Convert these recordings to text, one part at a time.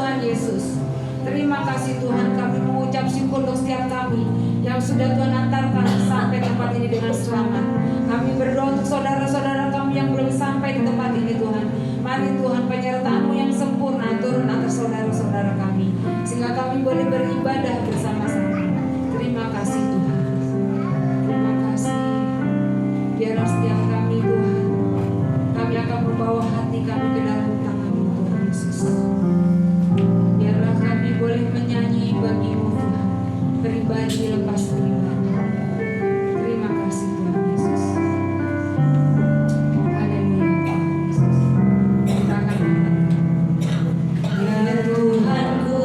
Tuhan Yesus. Terima kasih Tuhan, kami mengucap syukur untuk setiap kami yang sudah Tuhan antarkan sampai tempat ini dengan selamat. Kami berdoa untuk saudara-saudara kami yang belum sampai di tempat ini Tuhan. Mari Tuhan, penyertaan-Mu yang sempurna turun atas saudara-saudara kami, sehingga kami boleh beribadah bersama-sama. Terima kasih Tuhan. Terima kasih. Biarlah setiap kami Tuhan, kami akan membawa hati kami ke dalam tangan-Mu Tuhan Yesus. Biarlah kami boleh menyanyi bagi-Mu Tuhan, pribadi lepas pribadi. Terima kasih Tuhan Yesus. Haleluya Tuhan Yesus. Kita akan angkat. Ya Tuhanku,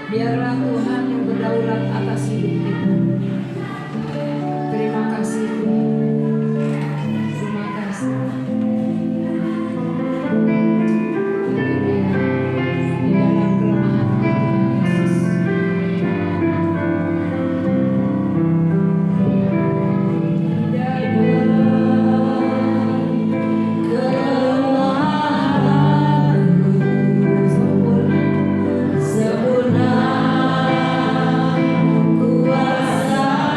Biarlah Tuhan yang berdaulat atas hidup kita. Terima kasih Tuhan. Terima kasih. Di dalam kelemahan kita, Yesus. Sempurna kuasa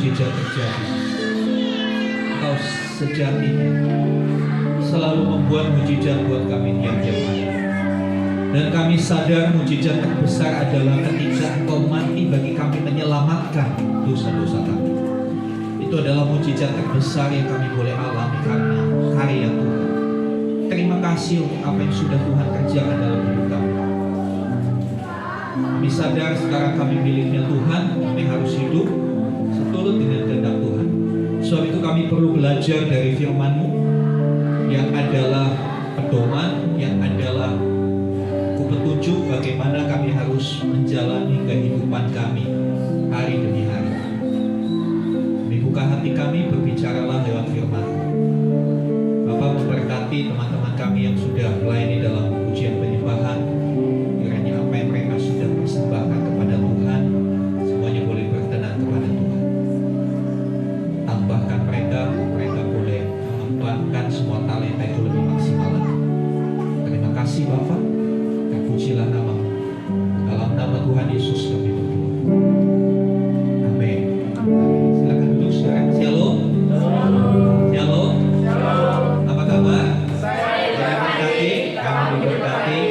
mujizat terjadi. Engkau sejatinya selalu membuat mujizat buat kami tiap-tiap hari. Dan kami sadar mujizat terbesar adalah ketika Engkau mati bagi kami menyelamatkan dosa-dosa kami. Itu adalah mujizat terbesar yang kami boleh alami karena karya Tuhan. Terima kasih untuk apa yang sudah Tuhan kerjakan dalam hidup kami. Kami sadar sekarang kami miliknya Tuhan, kami harus hidup seturut dengan kehendak Tuhan. Sebab itu kami perlu belajar dari firman-Mu yang adalah pedoman, yang adalah petunjuk bagaimana kami harus menjalani kehidupan kami hari demi hari. Kami buka hati kami, berbicaralah lewat firman. Bapak memberkati teman-teman kami yang sudah melayani dalam ujian penyembahan. Kiranya apa yang mereka sudah persembahkan kepada Tuhan, semuanya boleh berkenan kepada Tuhan. Tambahkan mereka boleh mengembangkan semua talenta itu lebih maksimal lagi. Terima kasih Bapak. Pujilah nama-Mu. Dalam nama Tuhan Yesus kami berdoa. Amin. Silakan duduk saudara. Shalom. Shalom. Apa kabar? Diberkati. Kami diberkati.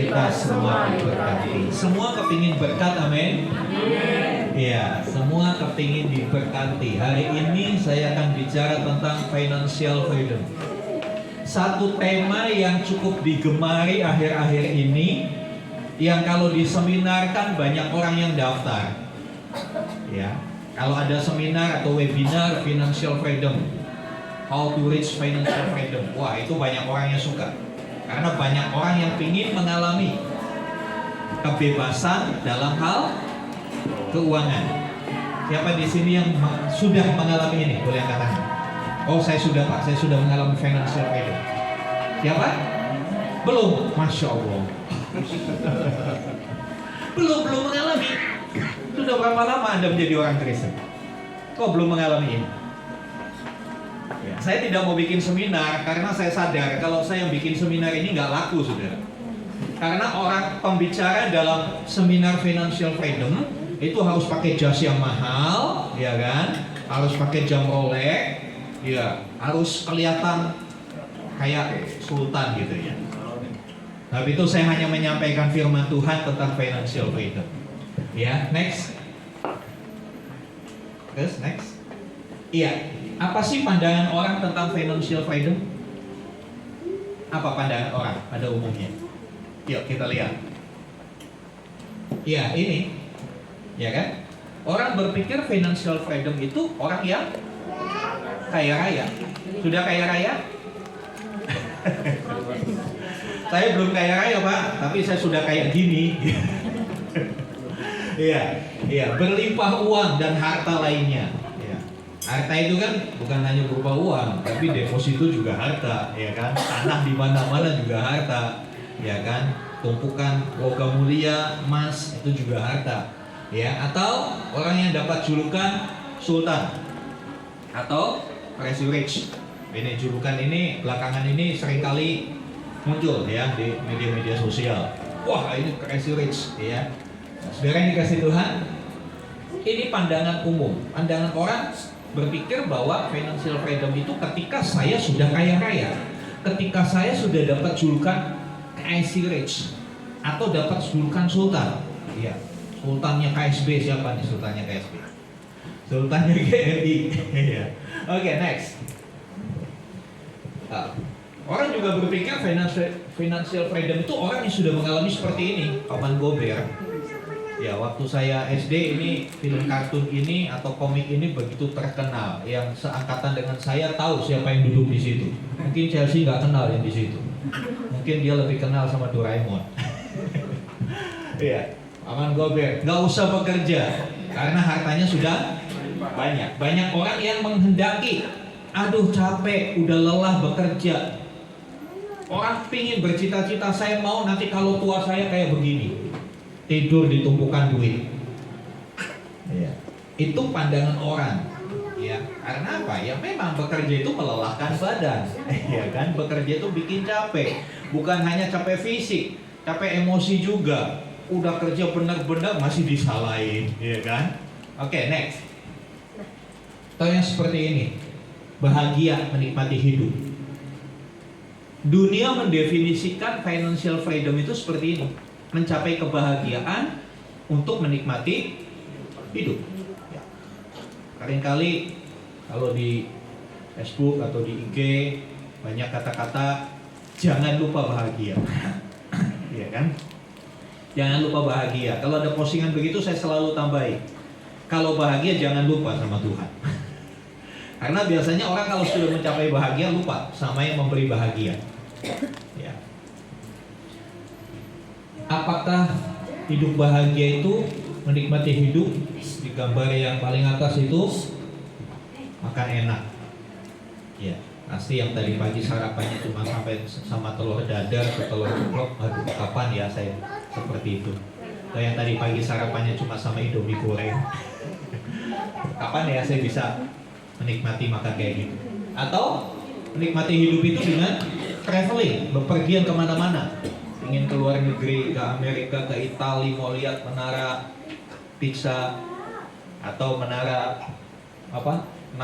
Kita semua diberkati. Semua kepingin berkat, amin. Iya, semua kepingin diberkati. Hari ini saya akan bicara tentang financial freedom. Satu tema yang cukup digemari akhir-akhir ini, yang kalau diseminarkan banyak orang yang daftar. Ya, kalau ada seminar atau webinar financial freedom, how to reach financial freedom, wah itu banyak orang yang suka, karena banyak orang yang ingin mengalami kebebasan dalam hal keuangan. Siapa di sini yang sudah mengalami ini? Boleh angkat tangan. Oh, saya sudah Pak, saya sudah mengalami financial freedom. Siapa? Belum? Masya Allah. belum mengalami. Sudah berapa lama Anda menjadi orang Kristen? Kok belum mengalami ini? Ya, saya tidak mau bikin seminar karena saya sadar kalau saya bikin seminar ini nggak laku, saudara. Karena orang pembicara dalam seminar financial freedom itu harus pakai jas yang mahal, ya kan? Harus pakai jam Rolex. Ya, harus kelihatan kayak sultan gitu ya. Tapi itu saya hanya menyampaikan firman Tuhan tentang financial freedom. Ya, next. Terus next. Iya, apa sih pandangan orang tentang financial freedom? Apa pandangan orang pada umumnya? Yuk kita lihat. Iya, ini. Ya kan? Orang berpikir financial freedom itu orang yang kaya raya. Sudah kaya raya? Saya belum kaya raya Pak, tapi saya sudah kayak gini. Iya, berlimpah uang dan harta lainnya. Ya. Harta itu kan bukan hanya berupa uang, tapi deposito juga harta, ya kan? Tanah di mana-mana juga harta, ya kan? Tumpukan logam mulia, emas itu juga harta. Ya, atau orang yang dapat julukan sultan atau crazy rich. Ini julukan ini belakangan ini seringkali muncul ya di media-media sosial. Wah, ini crazy rich ya. Saudara yang dikasih Tuhan, ini pandangan umum. Pandangan orang berpikir bahwa financial freedom itu ketika saya sudah kaya raya, ketika saya sudah dapat julukan crazy rich atau dapat julukan sultan. Iya. Sultannya KSB, siapa nih sultannya KSB? Sultannya GRI. Oke, next. Orang juga berpikir financial freedom itu orang yang sudah mengalami seperti ini. Paman Gober. Ya, waktu saya SD ini film kartun ini atau komik ini begitu terkenal. Yang seangkatan dengan saya tahu siapa yang duduk di situ. Mungkin Chelsea nggak kenal yang di situ. Mungkin dia lebih kenal sama Doraemon. Iya. Paman Gober, nggak usah bekerja karena hartanya sudah banyak. Banyak orang yang menghendaki, aduh capek, udah lelah bekerja. Orang pingin bercita-cita, saya mau nanti kalau tua saya kayak begini, tidur di tumpukan duit. Ya. Itu pandangan orang. Ya, karena apa? Ya memang bekerja itu melelahkan badan. Ya kan, bekerja itu bikin capek. Bukan hanya capek fisik, capek emosi juga. Udah kerja benar-benar masih disalahin, ya kan? Oke, next. Atau yang seperti ini, bahagia menikmati hidup. Dunia mendefinisikan financial freedom itu seperti ini, mencapai kebahagiaan untuk menikmati hidup. Ya. Kali-kali kalau di Facebook atau di IG banyak kata-kata jangan lupa bahagia. Iya kan? Jangan lupa bahagia. Kalau ada postingan begitu saya selalu tambahin, kalau bahagia jangan lupa sama Tuhan. Karena biasanya orang kalau sudah mencapai bahagia lupa sama yang memberi bahagia. Ya. Apakah hidup bahagia itu menikmati hidup? Di gambar yang paling atas itu makan enak. Ya, pasti yang tadi pagi sarapannya cuma sampai sama telur dadar atau telur ceplok. Aduh, kapan ya saya seperti itu? Atau yang tadi pagi sarapannya cuma sama Indomie goreng. Kapan ya saya bisa menikmati makan kayak gitu? Atau menikmati hidup itu dengan traveling, bepergian kemana-mana, ingin keluar negeri, ke Amerika, ke Italia, mau lihat menara Pisa atau menara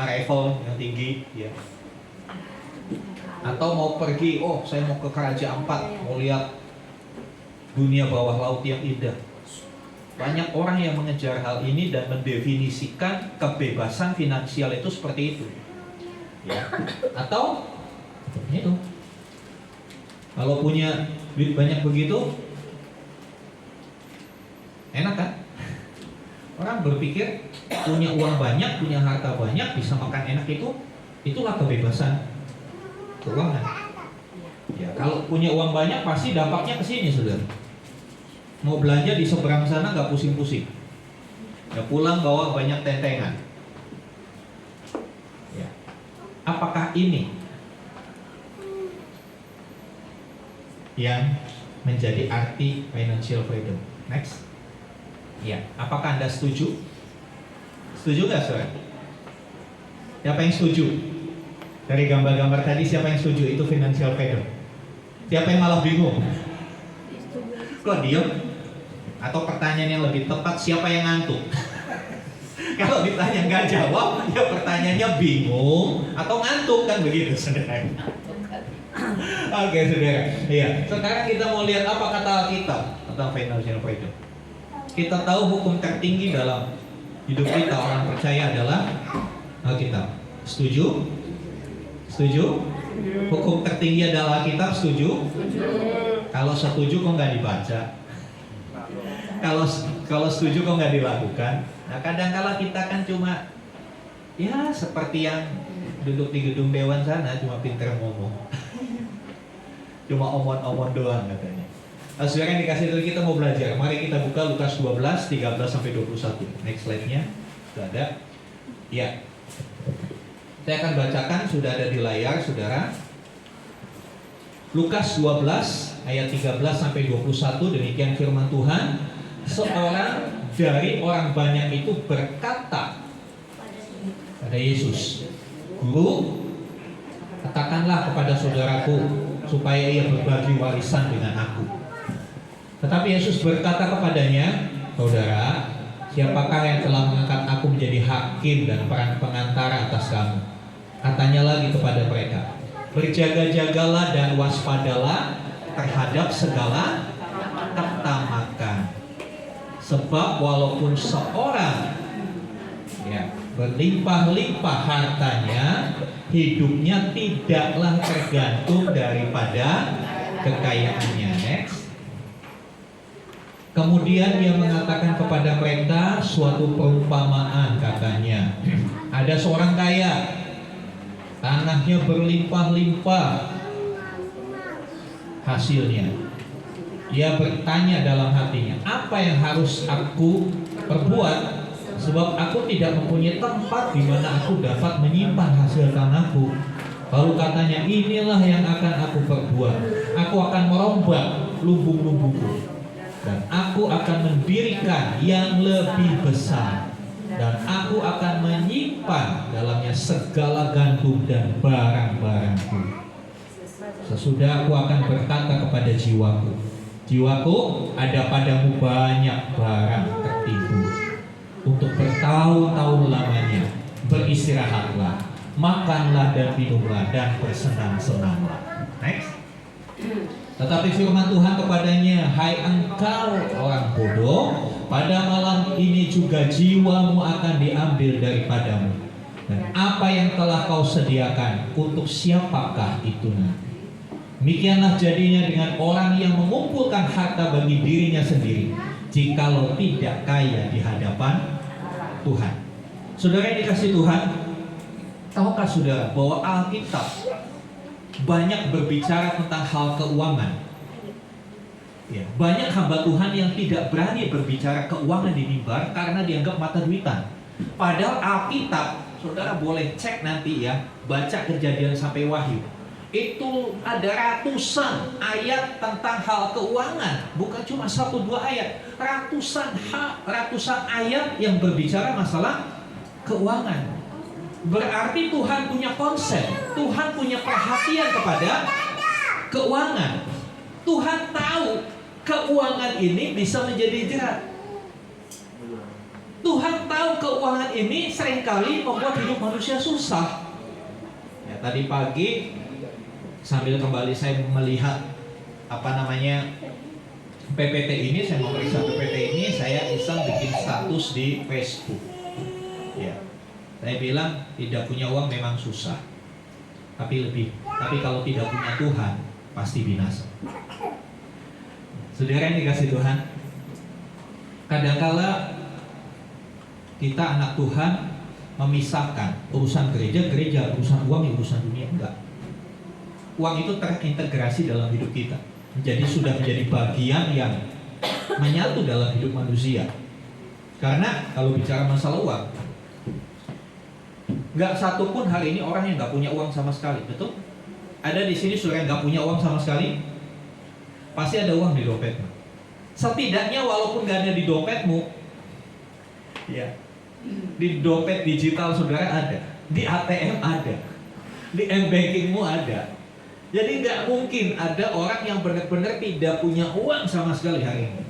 Eiffel yang tinggi, ya. Atau mau pergi, saya mau ke Raja Ampat, mau lihat dunia bawah laut yang indah. Banyak orang yang mengejar hal ini dan mendefinisikan kebebasan finansial itu seperti itu. Ya. Atau itu, kalau punya duit banyak begitu, enak kan? Orang berpikir punya uang banyak, punya harta banyak, bisa makan enak itulah kebebasan keuangan. Ya, kalau punya uang banyak pasti dampaknya ke sini, saudara. Mau belanja di seberang sana nggak pusing-pusing. Ya pulang bawa banyak tentengan. Ya. Apakah ini yang menjadi arti financial freedom? Next. Ya, apakah Anda setuju? Setuju nggak, saudara? Siapa yang setuju? Dari gambar-gambar tadi siapa yang setuju itu financial freedom? Siapa yang malah bingung? Kok diem? Atau pertanyaan yang lebih tepat, siapa yang ngantuk? Kalau ditanya nggak jawab, ya pertanyaannya bingung atau ngantuk, kan begitu, saudara? Oke, saudara. Iya. Sekarang kita mau lihat apa kata Alkitab tentang financial freedom. Kita tahu hukum tertinggi dalam hidup kita orang percaya adalah Alkitab. Setuju? Setuju? Hukum tertinggi adalah Alkitab. Setuju? Kalau setuju kok nggak dibaca? Kalau setuju kok nggak dilakukan? Nah, kadang-kala kita kan cuma ya seperti yang duduk di gedung dewan sana, cuma pinter ngomong. Cuma omong-omong doang katanya. Nah, saudara yang dikasih Tuhan, kita mau belajar. Mari kita buka Lukas 12, 13-21. Next slide-nya. Sudah ada. Ya. Saya akan bacakan, sudah ada di layar, saudara. Lukas 12, ayat 13-21. Demikian firman Tuhan. Seorang dari orang banyak itu berkata pada Yesus, "Guru, katakanlah kepada saudaraku supaya ia berbagi warisan dengan aku." Tetapi Yesus berkata kepadanya, "Saudara, siapakah yang telah mengangkat aku menjadi hakim dan peran pengantara atas kamu?" Katanya lagi kepada mereka, "Berjaga-jagalah dan waspadalah terhadap segala ketamakan. Sebab walaupun seorang berlimpah-limpah hartanya, hidupnya tidaklah tergantung daripada kekayaannya." Next. Kemudian dia mengatakan kepada mereka suatu perumpamaan, katanya, "Ada seorang kaya, tanahnya berlimpah-limpah hasilnya. Dia bertanya dalam hatinya, apa yang harus aku perbuat? Sebab aku tidak mempunyai tempat di mana aku dapat menyimpan hasil tanahku." Lalu katanya, "Inilah yang akan aku perbuat. Aku akan merombak lumbung-lumbungku, dan aku akan mendirikan yang lebih besar, dan aku akan menyimpan dalamnya segala gandum dan barang-barangku. Sesudah aku akan berkata kepada jiwaku, jiwaku, ada padamu banyak barang tertimbun untuk bertahun-tahun lamanya. beristirahatlah, makanlah dan minumlah dan bersenang-senanglah. Next. Tetapi firman Tuhan kepadanya, hai engkau orang bodoh, pada malam ini juga jiwamu akan diambil daripadamu. Dan apa yang telah kau sediakan, untuk siapakah itu nanti? Demikianlah jadinya dengan orang yang mengumpulkan harta bagi dirinya sendiri, jikalau tidak kaya di hadapan Tuhan. Saudara yang dikasihi Tuhan, tahukah saudara bahwa Alkitab banyak berbicara tentang hal keuangan? Ya, banyak hamba Tuhan yang tidak berani berbicara keuangan di mimbar karena dianggap mata duitan. Padahal Alkitab, saudara boleh cek nanti ya, baca Kejadian sampai Wahyu. Itu ada ratusan ayat tentang hal keuangan, bukan cuma 1-2 ayat, ratusan ayat yang berbicara masalah keuangan. Berarti Tuhan punya konsep, Tuhan punya perhatian kepada keuangan. Tuhan tahu keuangan ini bisa menjadi jerat. Tuhan tahu keuangan ini seringkali membuat hidup manusia susah. Ya, tadi pagi sambil kembali saya melihat PPT ini, saya mau periksa PPT ini, saya iseng bikin status di Facebook. Ya, saya bilang tidak punya uang memang susah, tapi kalau tidak punya Tuhan pasti binasa. Saudara yang dikasihi Tuhan, kadangkala kita anak Tuhan memisahkan urusan gereja, urusan uang, urusan dunia. Enggak. Uang itu terintegrasi dalam hidup kita, sudah menjadi bagian yang menyatu dalam hidup manusia. Karena kalau bicara masalah uang, nggak satu pun hari ini orang yang nggak punya uang sama sekali, betul? Ada di sini saudara yang nggak punya uang sama sekali? Pasti ada uang di dompetmu. Setidaknya walaupun nggak ada di dompetmu, ya, di dompet digital saudara ada, di ATM ada, di m-bankingmu ada. Jadi nggak mungkin ada orang yang benar-benar tidak punya uang sama sekali hari ini.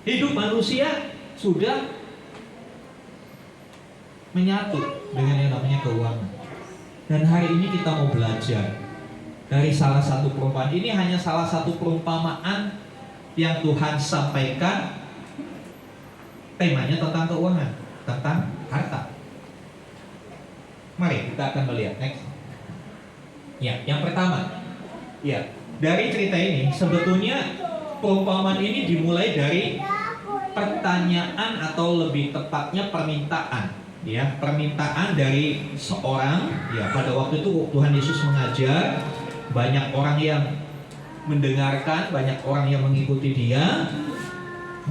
Hidup manusia sudah menyatu dengan yang namanya keuangan. Dan hari ini kita mau belajar dari salah satu perumpamaan. Ini hanya salah satu perumpamaan yang Tuhan sampaikan. Temanya tentang keuangan, tentang harta. Mari kita akan melihat next. Ya, yang pertama, ya, dari cerita ini sebetulnya perumpamaan ini dimulai dari pertanyaan atau lebih tepatnya permintaan, ya, permintaan dari seorang, ya, pada waktu itu Tuhan Yesus mengajar, banyak orang yang mendengarkan, banyak orang yang mengikuti Dia.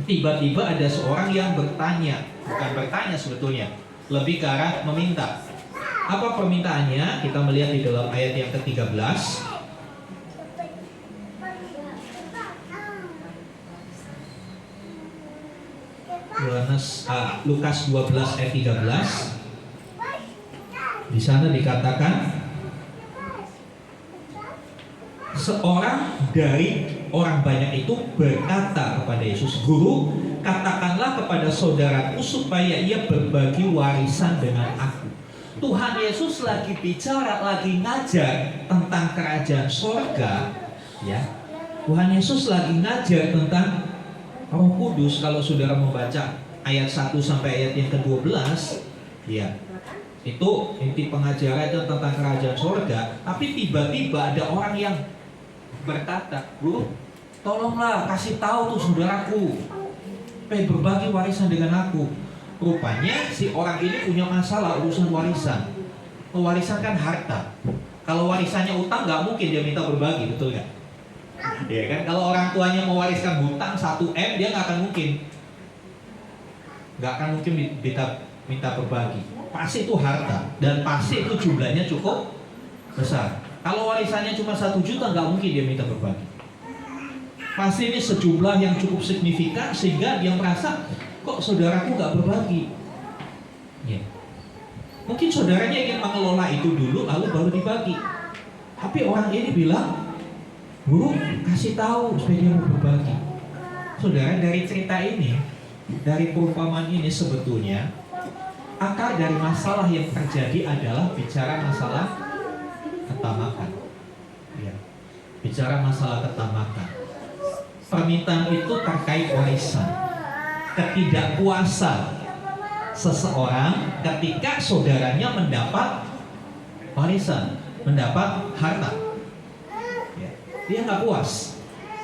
Tiba-tiba ada seorang yang bertanya, bukan bertanya sebetulnya, lebih ke arah meminta. Apa permintaannya? Kita melihat di dalam ayat yang ke-13. Lukas 12 ayat 13. Di sana dikatakan, seorang dari orang banyak itu berkata kepada Yesus, "Guru, katakanlah kepada saudaraku supaya ia berbagi warisan dengan aku." Tuhan Yesus lagi bicara, lagi ngajar tentang kerajaan surga, ya. Tuhan Yesus lagi ngajar tentang Roh Kudus. Kalau saudara membaca ayat 1 sampai ayat yang ke-12, ya, itu inti pengajaran tentang kerajaan surga. Tapi tiba-tiba ada orang yang berkata, "Guru, tolonglah kasih tahu tuh saudaraku, pengen berbagi warisan dengan aku." Rupanya si orang ini punya masalah urusan warisan. Warisan kan harta. Kalau warisannya utang nggak mungkin dia minta berbagi, betul nggak? Ya kan, kalau orang tuanya mewariskan hutang 1 M, dia nggak akan mungkin minta berbagi. Pasti itu harta dan pasti itu jumlahnya cukup besar. Kalau warisannya cuma 1 juta, nggak mungkin dia minta berbagi. Pasti ini sejumlah yang cukup signifikan sehingga dia merasa, kok saudaraku nggak berbagi? Ya. Mungkin saudaranya ingin mengelola itu dulu, lalu baru dibagi. Tapi orang ini bilang, "Guru, kasih tahu supaya dia mau berbagi." Saudara, dari cerita ini, dari perumpamaan ini sebetulnya akar dari masalah yang terjadi adalah bicara masalah ketamakan. Ya. Bicara masalah ketamakan. Permintaan itu terkait warisan. Ketidakpuasan seseorang ketika saudaranya mendapat warisan, mendapat harta. Ya. Dia nggak puas.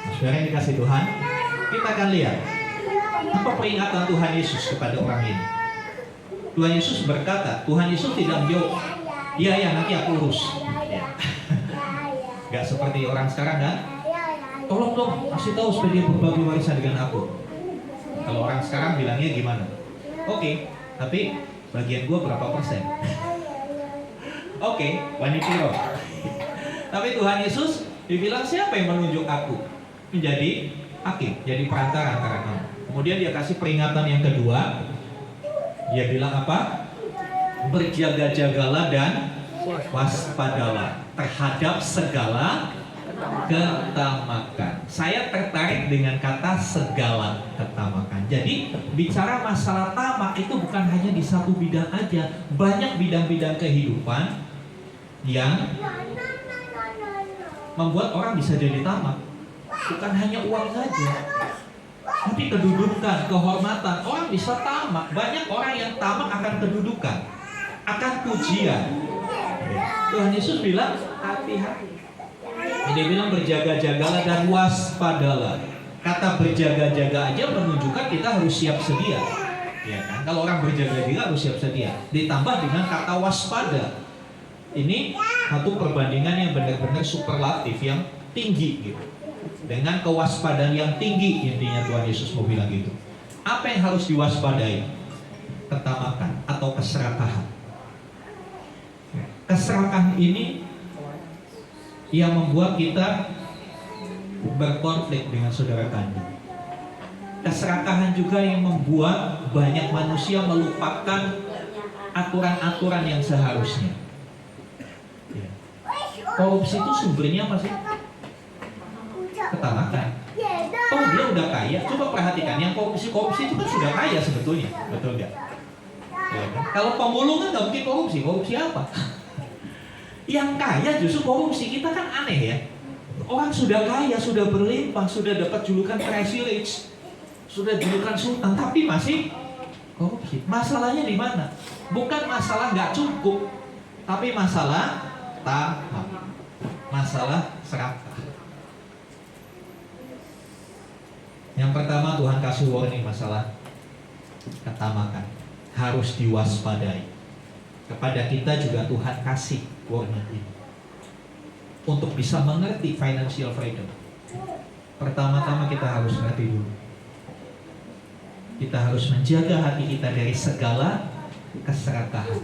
Nah, saudara yang dikasih Tuhan, kita akan lihat apa peringatan Tuhan Yesus kepada orang ini. Tuhan Yesus berkata, Tuhan Yesus tidak menjawab, iya nanti aku urus. Ya. Gak seperti orang sekarang kan? Tolong dong, kasih tahu supaya dia berbagi warisan dengan aku. Kalau orang sekarang bilangnya gimana? Oke, tapi bagian gua berapa persen? Oke, wanitiro. Tapi Tuhan Yesus dibilang, siapa yang menunjuk aku menjadi hakim, jadi perantara antara kamu. Kemudian dia kasih peringatan yang kedua. Dia bilang apa? Berjaga-jagalah dan waspadalah terhadap segala ketamakan. Saya tertarik dengan kata segala ketamakan. Jadi bicara masalah tamak itu bukan hanya di satu bidang aja. Banyak bidang-bidang kehidupan yang membuat orang bisa jadi tamak. Bukan hanya uang saja, tapi kedudukan, kehormatan. Orang bisa tamak. Banyak orang yang tamak akan kedudukan, akan pujian. Tuhan Yesus bilang hati-hati. Dia bilang berjaga-jagalah dan waspadalah. Kata berjaga-jaga aja menunjukkan kita harus siap sedia. Ya kan? Kalau orang berjaga-jaga harus siap sedia. Ditambah dengan kata waspada. Ini satu perbandingan yang benar-benar superlatif, yang tinggi gitu. Dengan kewaspadaan yang tinggi, intinya Tuhan Yesus mau bilang gitu. Apa yang harus diwaspadai? Ketamakan atau keserakahan. Keserakahan ini yang membuat kita berkonflik dengan saudara kandung. Keserakahan juga yang membuat banyak manusia melupakan aturan-aturan yang seharusnya. Korupsi itu sumbernya apa sih? Ketamakan. Oh, dia udah kaya. Coba perhatikan, yang korupsi itu kan sudah kaya sebetulnya, betul nggak? Ya, kan? Kalau pemulung kan nggak mungkin korupsi. Korupsi apa? Yang kaya justru korupsi. Kita kan aneh ya. Orang sudah kaya, sudah berlimpah, sudah dapat julukan privilege, sudah julukan sultan, tapi masih korupsi. Masalahnya di mana? Bukan masalah nggak cukup, tapi masalah tamak, masalah serakah. Yang pertama, Tuhan kasih warning masalah ketamakan, harus diwaspadai. Kepada kita juga Tuhan kasih warning ini untuk bisa mengerti financial freedom. Pertama-tama kita harus ngerti dulu. Kita harus menjaga hati kita dari segala keserakahan.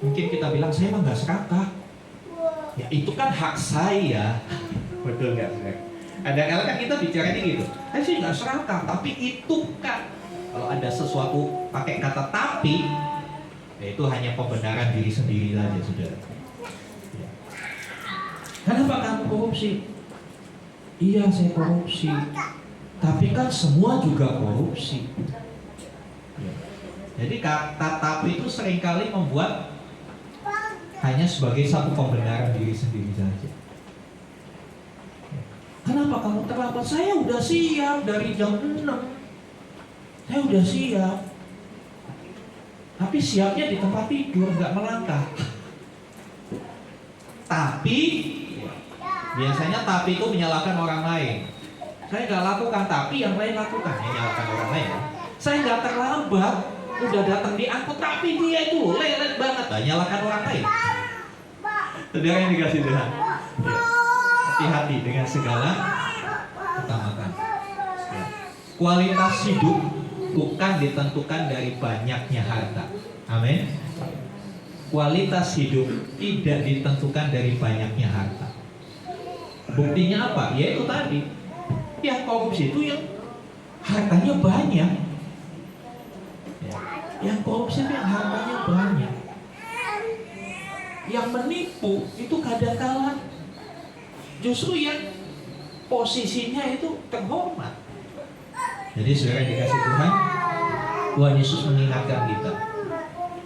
Mungkin kita bilang, saya mah nggak serakah. Ya itu kan hak saya. Betul nggak? Kadang-kadang kan kita bicaranya gitu. Saya sih nggak serakah, tapi itu kan. Kalau ada sesuatu pakai kata tapi, ya itu hanya pembenaran diri sendiri saja, saudara. Ya. Kenapa kamu korupsi? Iya, saya korupsi. Tapi kan semua juga korupsi. Ya. Jadi kata tapi itu seringkali membuat hanya sebagai satu pembenaran diri sendiri saja. Kenapa kamu terlambat? Saya udah siap dari jam 6. Saya udah siap. Tapi siapnya di tempat tidur, nggak melangkah. Tapi biasanya tapi itu menyalahkan orang lain. Saya nggak lakukan, tapi yang lain lakukan. Ya, menyalahkan orang lain. Saya nggak terlambat, udah datang di angkot, tapi dia itu lelet banget. Menyalahkan orang lain. Saudara yang dikasih Tuhan, hati-hati dengan segala ketamakan. Kualitas hidup bukan ditentukan dari banyaknya harta. Amin. Kualitas hidup tidak ditentukan dari banyaknya harta. Buktinya apa? Ya itu tadi. Yang korupsi itu yang hartanya banyak. Ya. Yang korupsi itu yang hartanya banyak. Yang menipu itu kadang-kala justru yang posisinya itu terhormat. Jadi saudara yang dikasih Tuhan, Tuhan Yesus mengingatkan kita,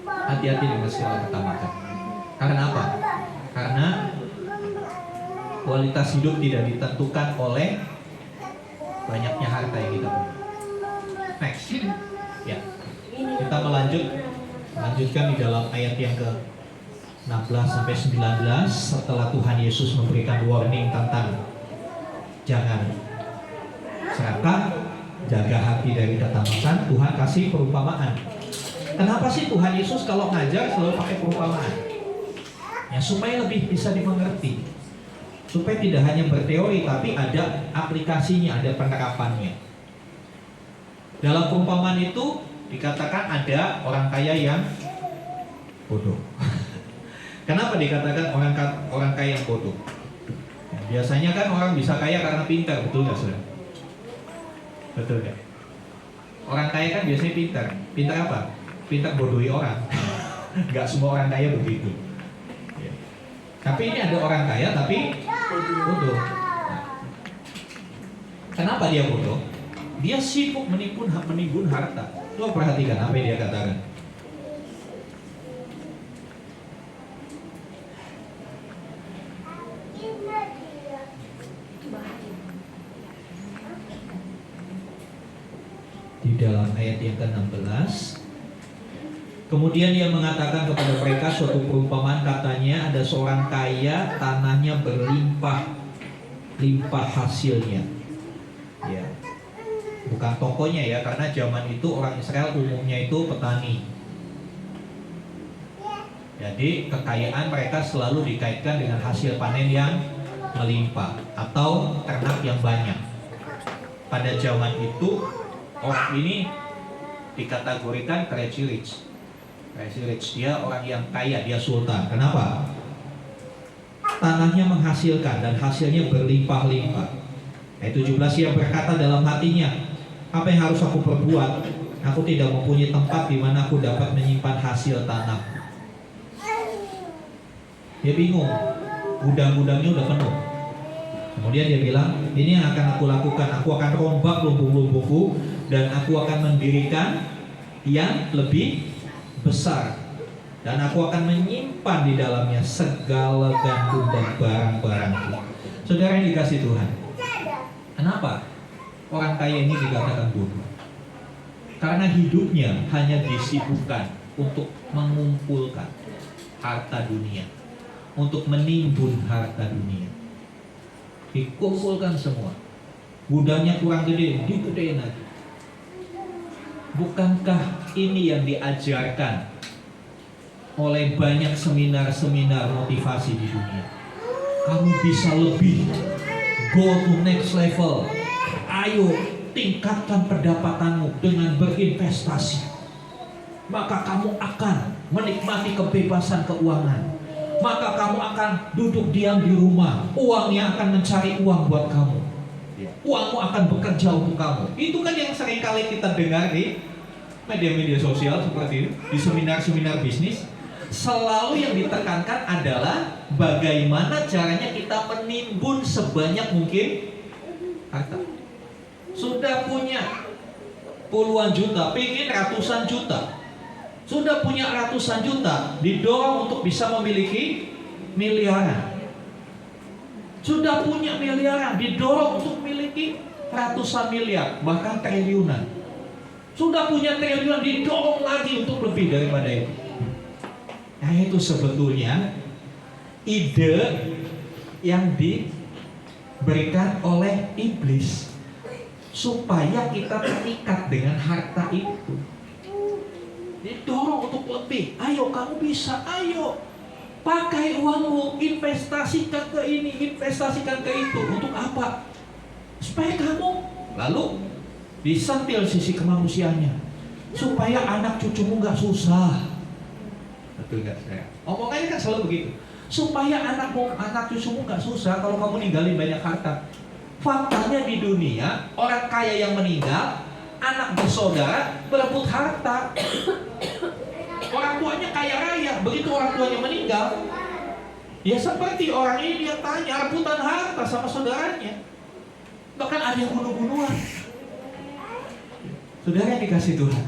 hati-hati dengan segala ketamakan. Karena apa? Karena kualitas hidup tidak ditentukan oleh banyaknya harta yang kita punya. Next. Ya. Kita melanjutkan di dalam ayat yang ke 16 sampai 19 setelah Tuhan Yesus memberikan warning tentang jangan serakah, jaga hati dari ketamakan. Tuhan kasih perumpamaan. Kenapa sih Tuhan Yesus kalau ngajar selalu pakai perumpamaan? Ya, supaya lebih bisa dimengerti, supaya tidak hanya berteori tapi ada aplikasinya, ada penerapannya. Dalam perumpamaan itu dikatakan ada orang kaya yang bodoh. Kenapa dikatakan orang kaya yang bodoh? Ya, biasanya kan orang bisa kaya karena pintar, betul nggak saudara? Betul nggak? Orang kaya kan biasanya pintar. Pintar apa? Pintar bodohi orang. Nggak semua orang kaya begitu. Ya. Tapi ini ada orang kaya tapi bodoh. Nah, kenapa dia bodoh? Dia sibuk menimbun harta. Coba perhatikan apa yang dia katakan. Di dalam ayat yang ke-16, kemudian dia mengatakan kepada mereka suatu perumpamaan, katanya ada seorang kaya, tanahnya berlimpah hasilnya. Ya, bukan tokonya ya, karena zaman itu orang Israel umumnya itu petani. Jadi kekayaan mereka selalu dikaitkan dengan hasil panen yang melimpah atau ternak yang banyak. Pada zaman itu orang ini dikategorikan crazy rich. Crazy rich, dia orang yang kaya, dia sultan. Kenapa? Tanahnya menghasilkan dan hasilnya berlimpah-limpah. Ayat 17, dia berkata dalam hatinya, apa yang harus aku perbuat? Aku tidak mempunyai tempat di mana aku dapat menyimpan hasil tanah. Dia bingung, gudang-gudangnya udah penuh. Kemudian dia bilang, ini yang akan aku lakukan. Aku akan rombak lumbung-lumbungku dan aku akan mendirikan yang lebih besar, dan aku akan menyimpan di dalamnya segala gandum dan barang-barangku. Saudara yang dikasih Tuhan, kenapa orang kaya ini dikatakan bodoh? Karena hidupnya hanya disibukkan untuk mengumpulkan harta dunia, untuk menimbun harta dunia. Dikumpulkan semua, gudangnya kurang gede, digedein lagi. Bukankah ini yang diajarkan oleh banyak seminar-seminar motivasi di dunia? Kamu bisa lebih, go to next level. Ayo tingkatkan pendapatanmu dengan berinvestasi. Maka kamu akan menikmati kebebasan keuangan. Maka kamu akan duduk diam di rumah. Uangnya akan mencari uang buat kamu. Uangmu akan bekerja untuk kamu. Itu kan yang sering kali kita dengar di media-media sosial seperti itu, di seminar-seminar bisnis. Selalu yang ditekankan adalah bagaimana caranya kita menimbun sebanyak mungkin harta. Sudah punya puluhan juta, pengen ratusan juta. Sudah punya ratusan juta, didorong untuk bisa memiliki miliaran. Sudah punya miliaran, didorong untuk memiliki ratusan miliar, bahkan triliunan. Sudah punya triliunan, didorong lagi untuk lebih daripada itu. Nah, itu sebetulnya ide yang diberikan oleh iblis supaya kita terikat dengan harta itu. Didorong untuk lebih. Ayo kamu bisa, ayo pakai uangmu, investasikan ke ini, investasikan ke itu. Untuk apa? Supaya kamu lalu disentil sisi kemanusiaannya, supaya anak cucumu gak susah. Betul gak saya? Omongannya kan selalu begitu. Supaya anak cucumu gak susah kalau kamu ninggalin banyak harta. Faktanya di dunia, orang kaya yang meninggal, anak bersaudara berebut harta. Orang tuanya kaya raya, begitu orang tuanya meninggal, ya seperti orang ini dia tanya rebutan harta sama saudaranya. Bahkan ada yang bunuh-bunuhan. Saudara yang dikasih Tuhan,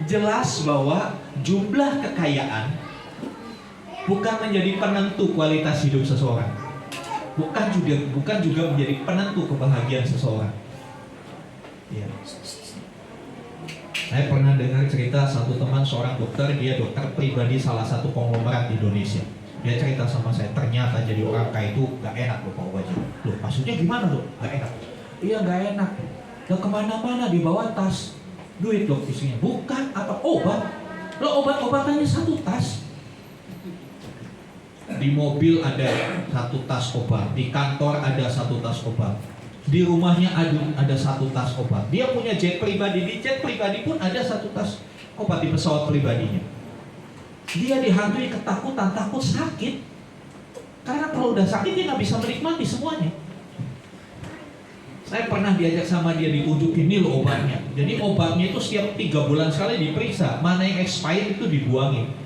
jelas bahwa jumlah kekayaan bukan menjadi penentu kualitas hidup seseorang. Bukan juga menjadi penentu kebahagiaan seseorang. Ya. Saya pernah dengar cerita satu teman seorang dokter, dia dokter pribadi salah satu konglomerat di Indonesia. Dia cerita sama saya, ternyata jadi orang kaya itu gak enak loh Pak Wajib. Loh maksudnya gimana loh? Gak enak? Iya gak enak. Gak kemana-mana dibawa tas duit loh isinya. Bukan apa obat. Lo obat-obatannya satu tas. Di mobil ada satu tas obat, di kantor ada satu tas obat, di rumahnya ada satu tas obat. Dia punya jet pribadi, di jet pribadi pun ada satu tas obat di pesawat pribadinya. Dia dihantui ketakutan, takut sakit. Karena kalau udah sakit dia nggak bisa menikmati semuanya. Saya pernah diajak sama dia, ditunjukin ini loh obatnya. Jadi obatnya itu setiap 3 bulan sekali diperiksa, mana yang expired itu dibuangin.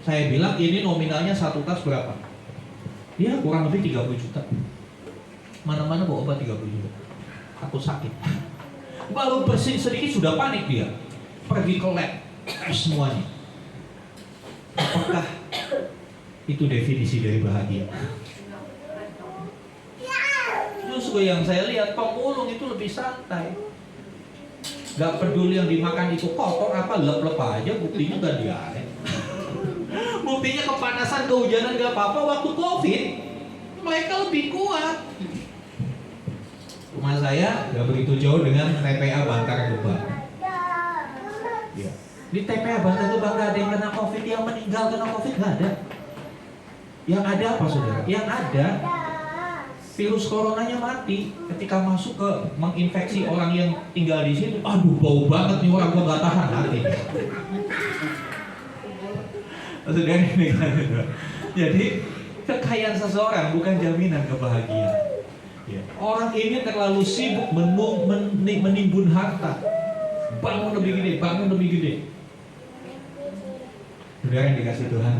Saya bilang ini nominalnya satu tas berapa? Dia kurang lebih 30 juta. Mana-mana bawa obat 30 juta. Aku sakit. Baru bersin sedikit sudah panik dia. Pergi ke lab semuanya. Apakah itu definisi dari bahagia? Justru yang saya lihat pemulung itu lebih santai. Gak peduli yang dimakan itu kotor apa, lep-lep aja, buktinya gak diare. Buktinya kepanasan, kehujanan gak apa-apa. Waktu COVID mereka lebih kuat. Rumah saya gak begitu jauh dengan TPA Bantar Gebang. Ya. Di TPA Bantar Gebang gak ada yang kena COVID. Yang meninggal kena COVID gak ada. Yang ada apa saudara? Yang ada virus coronanya mati ketika masuk ke menginfeksi orang yang tinggal di situ. Aduh bau banget nih orang, gua gak tahan mati. Saudara ini kan. Jadi kekayaan seseorang bukan jaminan kebahagiaan. Ya. Orang ini terlalu sibuk menimbun harta, bangun lebih gede, bangun lebih gede. Saudara yang dikasih Tuhan.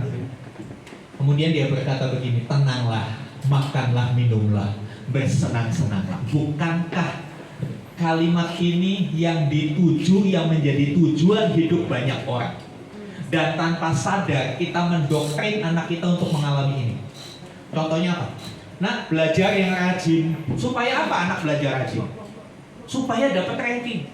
Kemudian dia berkata begini, tenanglah, makanlah, minumlah, bersenang-senanglah. Bukankah kalimat ini yang dituju, yang menjadi tujuan hidup banyak orang? Dan tanpa sadar kita mendoktrin anak kita untuk mengalami ini. Contohnya apa? Nah, belajar yang rajin. Supaya apa anak belajar rajin? Supaya dapat ranking.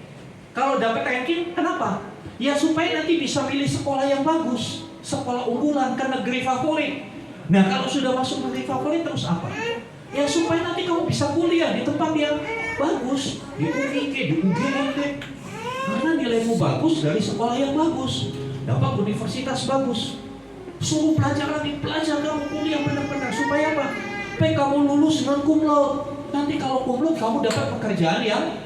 Kalau dapat ranking, kenapa? Ya supaya nanti bisa pilih sekolah yang bagus, sekolah unggulan ke negeri favorit. Nah, kalau sudah masuk negeri favorit terus apa? Ya supaya nanti kamu bisa kuliah di tempat yang bagus, di UIK, di UGM. Karena nilaimu bagus dari sekolah yang bagus. Dapat universitas bagus, suruh belajar lagi, belajar kamu kuliah benar-benar supaya apa? Supaya kamu lulus dengan cum laude. Nanti kalau cum laude kamu dapat pekerjaan yang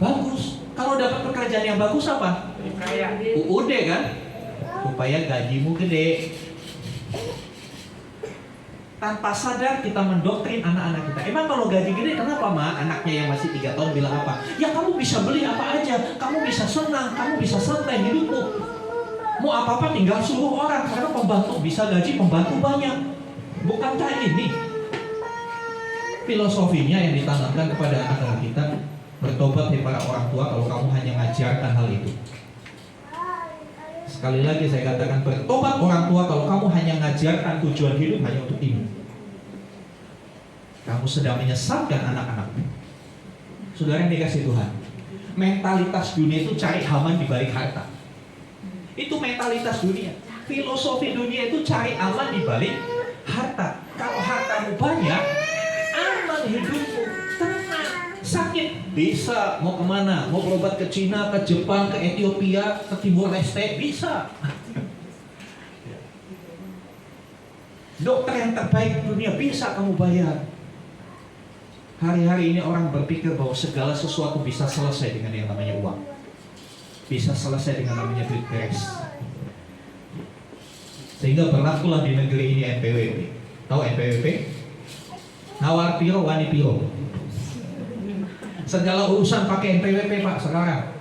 bagus. Kalau dapat pekerjaan yang bagus apa? UUD kan? Supaya gajimu gede. Tanpa sadar kita mendoktrin anak-anak kita. Emang kalau gaji gede kenapa Ma? Anaknya yang masih 3 tahun bilang apa? Ya kamu bisa beli apa aja, kamu bisa senang, kamu bisa santai hidupmu. Mau apa-apa tinggal suruh orang, karena pembantu bisa gaji pembantu banyak. Bukankah ini filosofinya yang ditanamkan kepada anak-anak kita? Bertobat nih para orang tua kalau kamu hanya ngajarkan hal itu. Sekali lagi saya katakan, bertobat orang tua kalau kamu hanya ngajarkan tujuan hidup hanya untuk ini. Kamu sedang menyesatkan anak-anakmu. Saudara yang dikasih Tuhan, mentalitas dunia itu cari aman di balik harta. Itu mentalitas dunia. Filosofi dunia itu cari aman di balik harta. Kalau hartamu banyak, aman hidupmu, tenang. Sakit bisa, mau kemana? Mau berobat ke Cina, ke Jepang, ke Ethiopia, ke Timur Leste, bisa. Dokter yang terbaik di dunia bisa kamu bayar. Hari-hari ini orang berpikir bahwa segala sesuatu bisa selesai dengan yang namanya uang, bisa selesai dengan namanya duit beres. Sehingga berlakulah di negeri ini NPWP. Tahu NPWP? Nawar piro, wani piro. Segala urusan pakai NPWP Pak sekarang.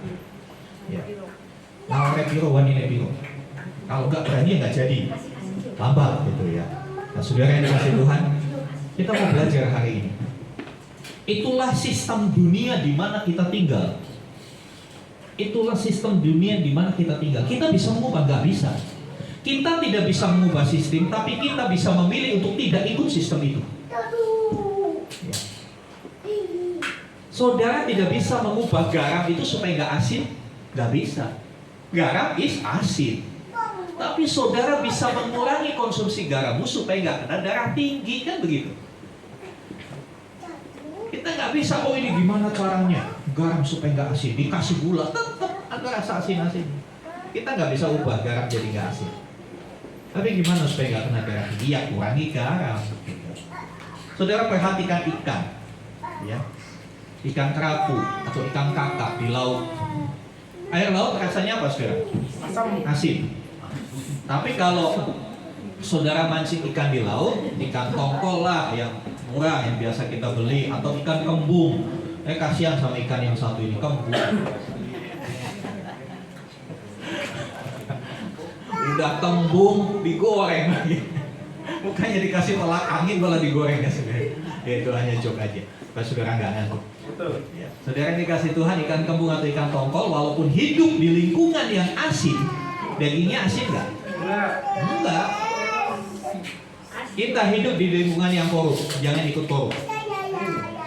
Ya. Nawar piro, wani piro. Kalau nggak berani nggak jadi. Lambat gitu ya. Nah, saudara yang dikasih Tuhan, kita mau belajar hari ini. Itulah sistem dunia di mana kita tinggal. Itulah sistem dunia di mana kita tinggal. Kita bisa mengubah? Nggak bisa. Kita tidak bisa mengubah sistem, tapi kita bisa memilih untuk tidak ikut sistem itu. Ya. Saudara tidak bisa mengubah garam itu supaya nggak asin, nggak bisa. Garam is asin. Tapi saudara bisa mengurangi konsumsi garammu supaya nggak kena darah tinggi, kan begitu? Kita nggak bisa, oh ini gimana caranya garam supaya nggak asin, dikasih gula tetap ada rasa asin-asin. Kita nggak bisa ubah garam jadi nggak asin. Tapi gimana supaya nggak kena darah tinggi? Ya kurangi garam. Saudara perhatikan ikan, ya, ikan kerapu atau ikan kakap di laut. Air laut rasanya apa, saudara? Asin. Tapi kalau saudara mancing ikan di laut, ikan tongkol lah yang murah yang biasa kita beli, atau ikan kembung. Kasihan sama ikan yang satu ini, kembung. Udah kembung digoreng lagi. Bukannya dikasih telak angin malah digoreng ya saudara. Ya, itu hanya joke aja. Supaya saudara nggak ngantuk. Ya. Saudara dikasih Tuhan ikan kembung atau ikan tongkol, walaupun hidup di lingkungan yang asin, dagingnya asin nggak? Enggak. Kita hidup di lingkungan yang korup, jangan ikut korup.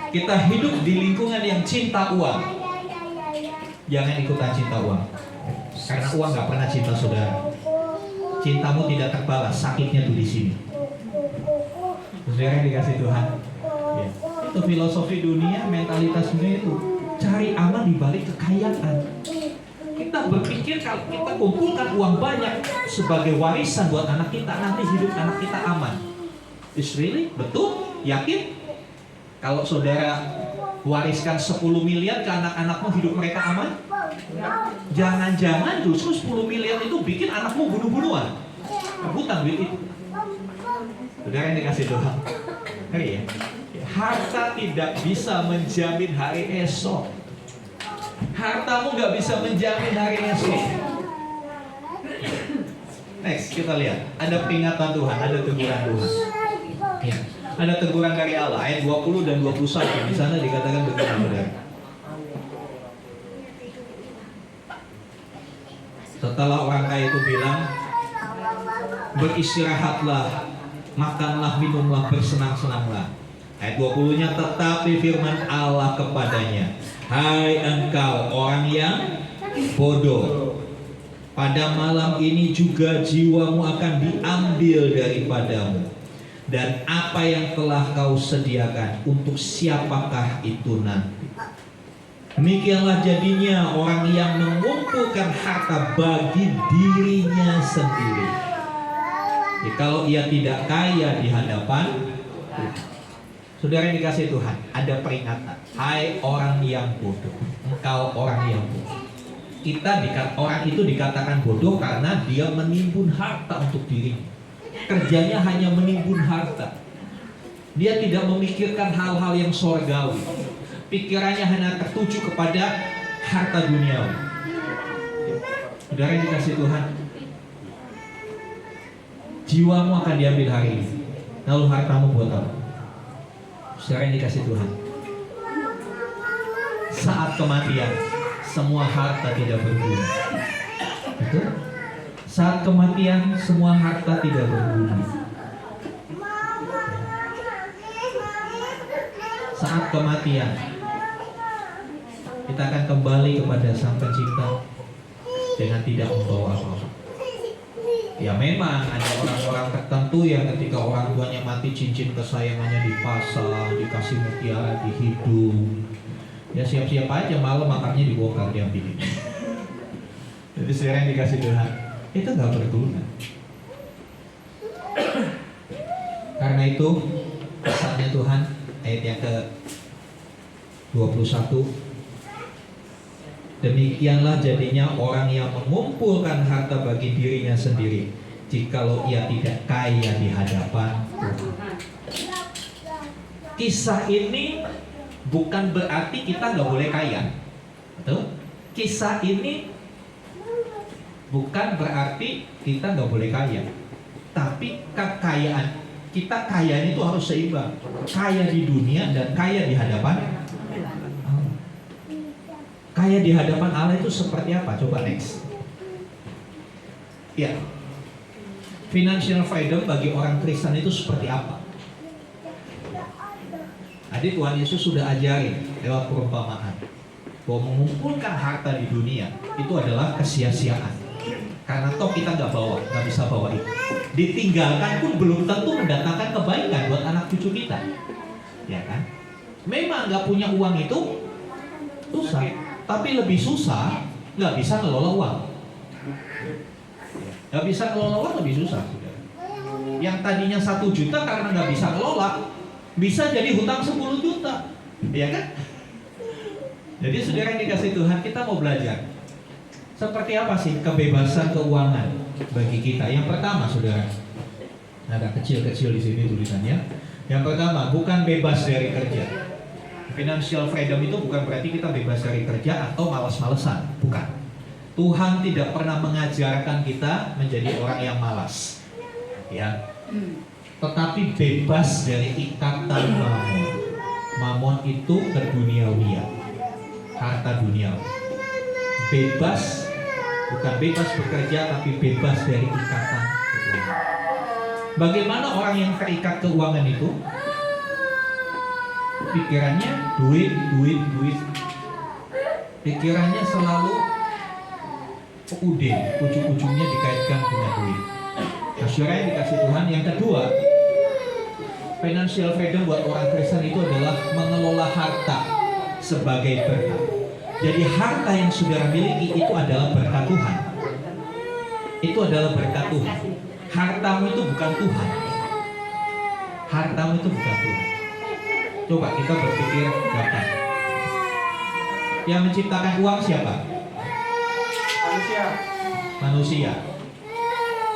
Kita hidup di lingkungan yang cinta uang, jangan ikutan cinta uang. Karena uang nggak pernah cinta saudara. Cintamu tidak terbalas, sakitnya tuh di sini. Saudara yang dikasih Tuhan, ya. Itu filosofi dunia, mentalitas dunia itu cari aman di balik kekayaan. Kita berpikir kalau kita kumpulkan uang banyak sebagai warisan buat anak kita, nanti hidup anak kita aman. Is really? Betul? Yakin? Kalau saudara wariskan 10 miliar ke anak-anakmu, hidup mereka aman? Jangan-jangan justru 10 miliar itu bikin anakmu bunuh-bunuhan, rebutan duit itu. Saudara yang dikasih Tuhan, ya. Harta tidak bisa menjamin hari esok. Hartamu nggak bisa menjamin hari esok. Next, kita lihat. Ada peringatan Tuhan, ada teguran Tuhan. Ya. Ada teguran dari Allah, ayat 20 dan 21. Di sana dikatakan begini, saudara. Setelah orang kaya itu bilang, beristirahatlah, makanlah, minumlah, bersenang-senanglah. Ayat 20-nya, tetapi firman Allah kepadanya, hai engkau orang yang bodoh, pada malam ini juga jiwamu akan diambil daripadamu, dan apa yang telah kau sediakan untuk siapakah itu nanti? Demikianlah jadinya orang yang mengumpulkan harta bagi dirinya sendiri. Ya, kalau ia tidak kaya di hadapan Tuhan. Saudara yang dikasih Tuhan, ada peringatan. Hai orang yang bodoh, engkau orang yang bodoh. Orang itu dikatakan bodoh karena dia menimbun harta untuk dirinya. Kerjanya hanya menimbun harta. Dia tidak memikirkan hal-hal yang surgawi. Pikirannya hanya tertuju kepada harta duniawi. Saudara yang dikasih Tuhan, jiwamu akan diambil hari ini. Lalu hartamu buat apa? Saudara yang dikasih Tuhan, saat kematian semua harta tidak berguna. Betul? Saat kematian semua harta tidak berguna. Saat kematian kita akan kembali kepada Sang Pencipta dengan tidak membawa apa-apa. Ya memang ada orang-orang tertentu yang ketika orang tuanya mati, cincin kesayangannya dipasang, dikasih mutiara di hidung. Ya siap-siap aja malam makamnya dibongkar, diambilin. Jadi saudara yang dikasih Tuhan, itu nggak berguna. Karena itu pesannya Tuhan, ayat yang ke 21. Demikianlah jadinya orang yang mengumpulkan harta bagi dirinya sendiri, jikalau ia tidak kaya di hadapan Tuhan. Kisah ini bukan berarti kita nggak boleh kaya. Betul? Kisah ini bukan berarti kita nggak boleh kaya. Tapi kekayaan kita, kaya itu harus seimbang. Kaya di dunia dan kaya di hadapan. Kaya di hadapan Allah itu seperti apa? Coba next. Ya. Financial freedom bagi orang Kristen itu seperti apa? Adik, Tuhan Yesus sudah ajarin lewat perumpamaan bahwa mengumpulkan harta di dunia itu adalah kesia-siaan. Karena toh kita nggak bisa bawa itu. Ditinggalkan pun belum tentu mendatangkan kebaikan buat anak cucu kita, ya kan? Memang nggak punya uang itu susah, tapi lebih susah nggak bisa ngelola uang. Nggak bisa ngelola uang lebih susah. Yang tadinya 1 juta karena nggak bisa ngelola, bisa jadi hutang 10 juta, ya kan? Jadi saudara yang dikasih Tuhan, kita mau belajar seperti apa sih kebebasan keuangan bagi kita. Yang pertama, saudara, ada kecil-kecil di sini tulisannya. Yang pertama, bukan bebas dari kerja. Financial freedom itu bukan berarti kita bebas dari kerja atau malas-malesan, bukan. Tuhan tidak pernah mengajarkan kita menjadi orang yang malas, ya. Tetapi bebas dari ikatan mamon. Mamon itu keduniawian, harta duniawi. Bebas, bukan bebas bekerja, tapi bebas dari ikatan keuangan. Bagaimana orang yang terikat keuangan itu? Pikirannya duit. Pikirannya selalu ujung-ujungnya dikaitkan dengan duit. Nah, saudara yang dikasih Tuhan, yang kedua, financial freedom buat orang Kristen itu adalah mengelola harta sebagai berkat. Jadi harta yang saudara miliki itu adalah berkat Tuhan. Itu adalah berkat Tuhan. Hartamu itu bukan Tuhan. Hartamu itu bukan Tuhan. Coba kita berpikir gampang. Yang menciptakan uang siapa? Manusia.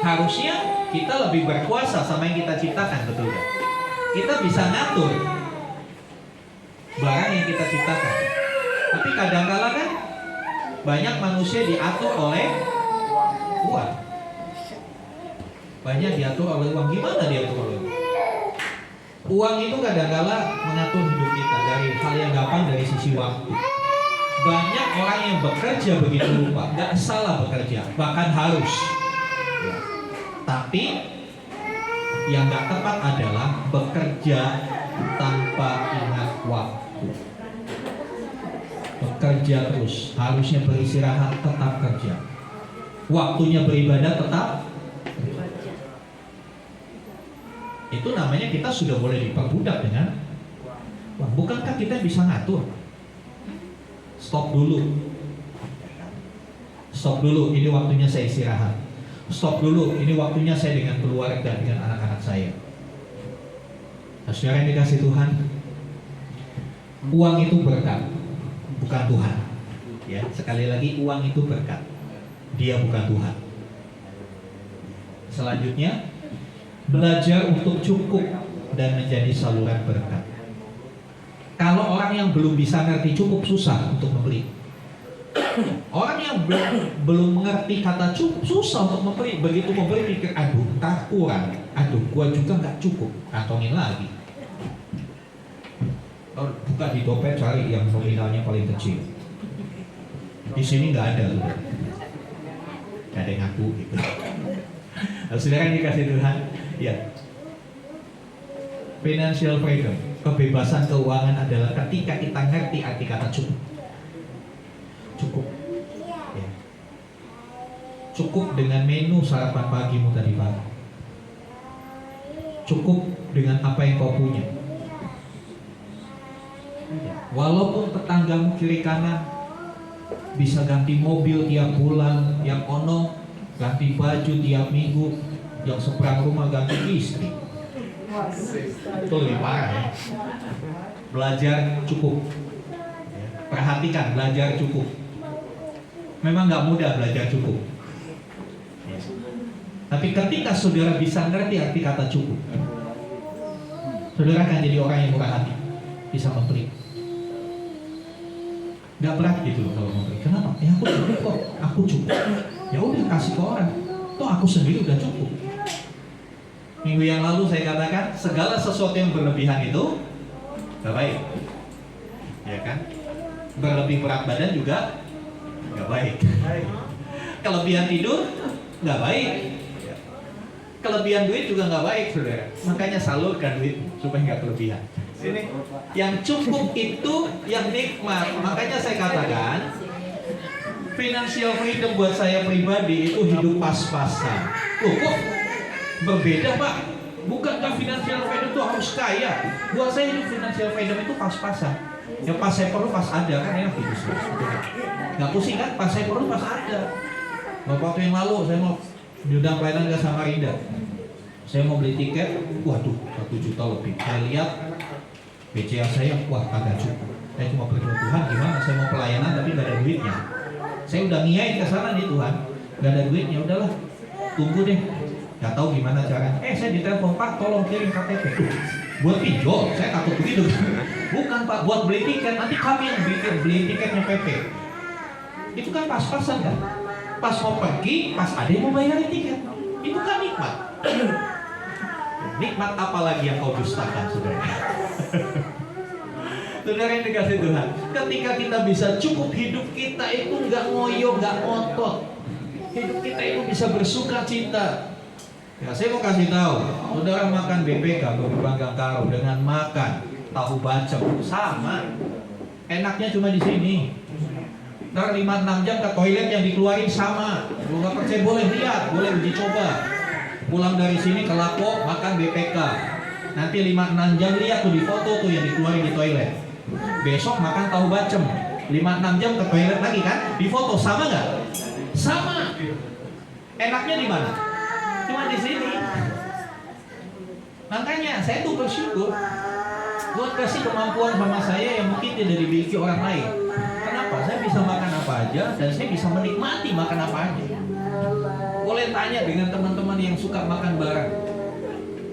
Harusnya kita lebih berkuasa sama yang kita ciptakan, betul gak? Kita bisa ngatur barang yang kita ciptakan. Tapi kadang-kala kan banyak manusia diatur oleh uang. Banyak diatur oleh uang. Gimana diatur oleh uang? Uang itu kadang-kala mengatur hidup kita dari hal yang gampang, dari sisi waktu. Banyak orang yang bekerja begitu lupa, nggak salah bekerja, bahkan harus. Tapi yang nggak tepat adalah bekerja tanpa ingat waktu. Bekerja terus, harusnya beristirahat, tetap kerja. Waktunya beribadah, tetap beribadah. Itu namanya kita sudah boleh diperbudak dengan uang. Bukankah kita bisa ngatur? Stop dulu, ini waktunya saya istirahat. Stop dulu, ini waktunya saya dengan keluarga, dengan anak-anak saya. Nah, saudara yang dikasih Tuhan, uang itu berkat, bukan Tuhan. Ya, sekali lagi, uang itu berkat, dia bukan Tuhan. Selanjutnya, belajar untuk cukup dan menjadi saluran berkat. Kalau orang yang belum bisa ngerti cukup, susah untuk memberi. Orang yang belum mengerti kata cukup, susah untuk memberi. Begitu memberi pikir, aduh tak kurang, aduh gua juga nggak cukup, kantongin lagi. Buka di dompet, cari yang nominalnya paling kecil. Di sini nggak ada, nggak ada yang ngaku gitu. Saudara yang dikasih Tuhan, ya. Financial freedom, kebebasan keuangan adalah ketika kita ngerti arti kata cukup. Cukup, ya. Cukup dengan menu sarapan pagimu tadi pagi. Cukup dengan apa yang kau punya. Walaupun tetanggamu kiri kanan bisa ganti mobil tiap bulan, yang ono ganti baju tiap minggu, yang seberang rumah ganti istri. Itu lebih parah ya. Belajar cukup. Perhatikan, belajar cukup. Memang gak mudah belajar cukup. Tapi ketika saudara bisa ngerti arti kata cukup, saudara akan jadi orang yang murah hati, bisa memberi. Gak berat gitu loh kalau memberi. Kenapa? Ya aku cukup kok, aku cukup. Ya udah kasih ke orang. Toh aku sendiri udah cukup. Minggu yang lalu saya katakan segala sesuatu yang berlebihan itu gak baik, ya kan? Berlebih berat badan juga nggak baik. Kelebihan tidur nggak baik. Kelebihan duit juga nggak baik, saudara. Makanya salurkan duit supaya nggak kelebihan. Sini. Yang cukup itu yang nikmat. Makanya saya katakan, financial freedom buat saya pribadi itu hidup pas-pasan. Loh kok berbeda Pak? Bukankah financial freedom itu harus kaya? Buat saya hidup financial freedom itu pas-pasan. Ya pas saya perlu pas ada, kan enak hidup. Nggak pusing kan? Pas saya perlu pas ada. Beberapa waktu yang lalu saya mau diundang pelayanan ke Samarinda. Saya mau beli tiket, waduh 1 juta lebih. Saya lihat BCA saya, wah kagak cukup. Saya cuma berdoa, Tuhan gimana? Saya mau pelayanan tapi nggak ada duitnya. Saya udah niain ke sana nih Tuhan, nggak ada duitnya. Udahlah, tunggu deh. Nggak tahu gimana caranya. Saya ditelepon, Pak tolong kirim KTP. Buat pinjol, saya takut begitu. Bukan Pak, buat beli tiket. Nanti kami yang bikin beli tiketnya PP. Itu kan pas-pasan kan? Pas mau pergi, pas ada yang mau bayarin tiket. Itu kan nikmat. Nikmat apalagi yang kau dustakan, saudara. Saudara yang dikasih Tuhan, ketika kita bisa cukup, hidup kita itu nggak ngoyo, nggak ngotot. Hidup kita itu bisa bersuka cita. Ya, saya mau kasih tahu, saudara makan BPK, babi panggang karo, dengan makan tahu bacem sama. Enaknya cuma di sini. Ntar 5-6 jam ke toilet yang dikeluarin sama. Lu nggak percaya boleh lihat, boleh uji coba. Pulang dari sini ke Lapo makan BPK. Nanti 5-6 jam lihat tuh di foto tuh yang dikeluarin di toilet. Besok makan tahu bacem. 5-6 jam ke toilet lagi kan? Di foto sama nggak? Sama. Enaknya di mana? Cuma di sini. Makanya saya tuh bersyukur Tuhan kasih kemampuan sama saya yang mungkin tidak dimiliki orang lain. Kenapa? Saya bisa makan apa aja dan saya bisa menikmati makan apa aja. Boleh tanya dengan teman-teman yang suka makan bareng.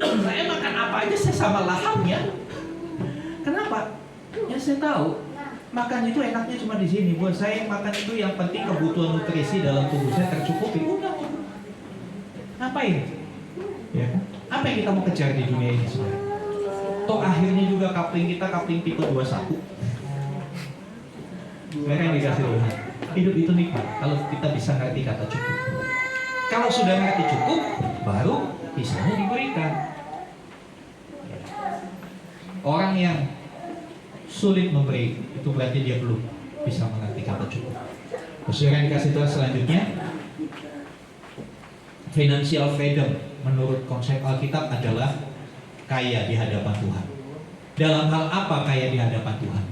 Saya makan apa aja saya sama lahapnya. Kenapa? Ya saya tahu makan itu enaknya cuma di sini. Buat saya makan itu yang penting kebutuhan nutrisi dalam tubuh saya tercukupi. Udah. Ngapain? Ya. Apa yang kita mau kejar di dunia ini sebenarnya? Toh akhirnya juga kapling kita kapling tipe 21. Mereka yang dikasih Tuhan. Hidup itu nikmat kalau kita bisa ngerti kata cukup. Kalau sudah ngerti cukup, baru sisanya diberikan. Orang yang sulit memberi, itu berarti dia belum bisa mengerti kata cukup. Saudara yang dikasih Tuhan, selanjutnya financial freedom menurut konsep Alkitab adalah kaya di hadapan Tuhan. Dalam hal apa kaya di hadapan Tuhan?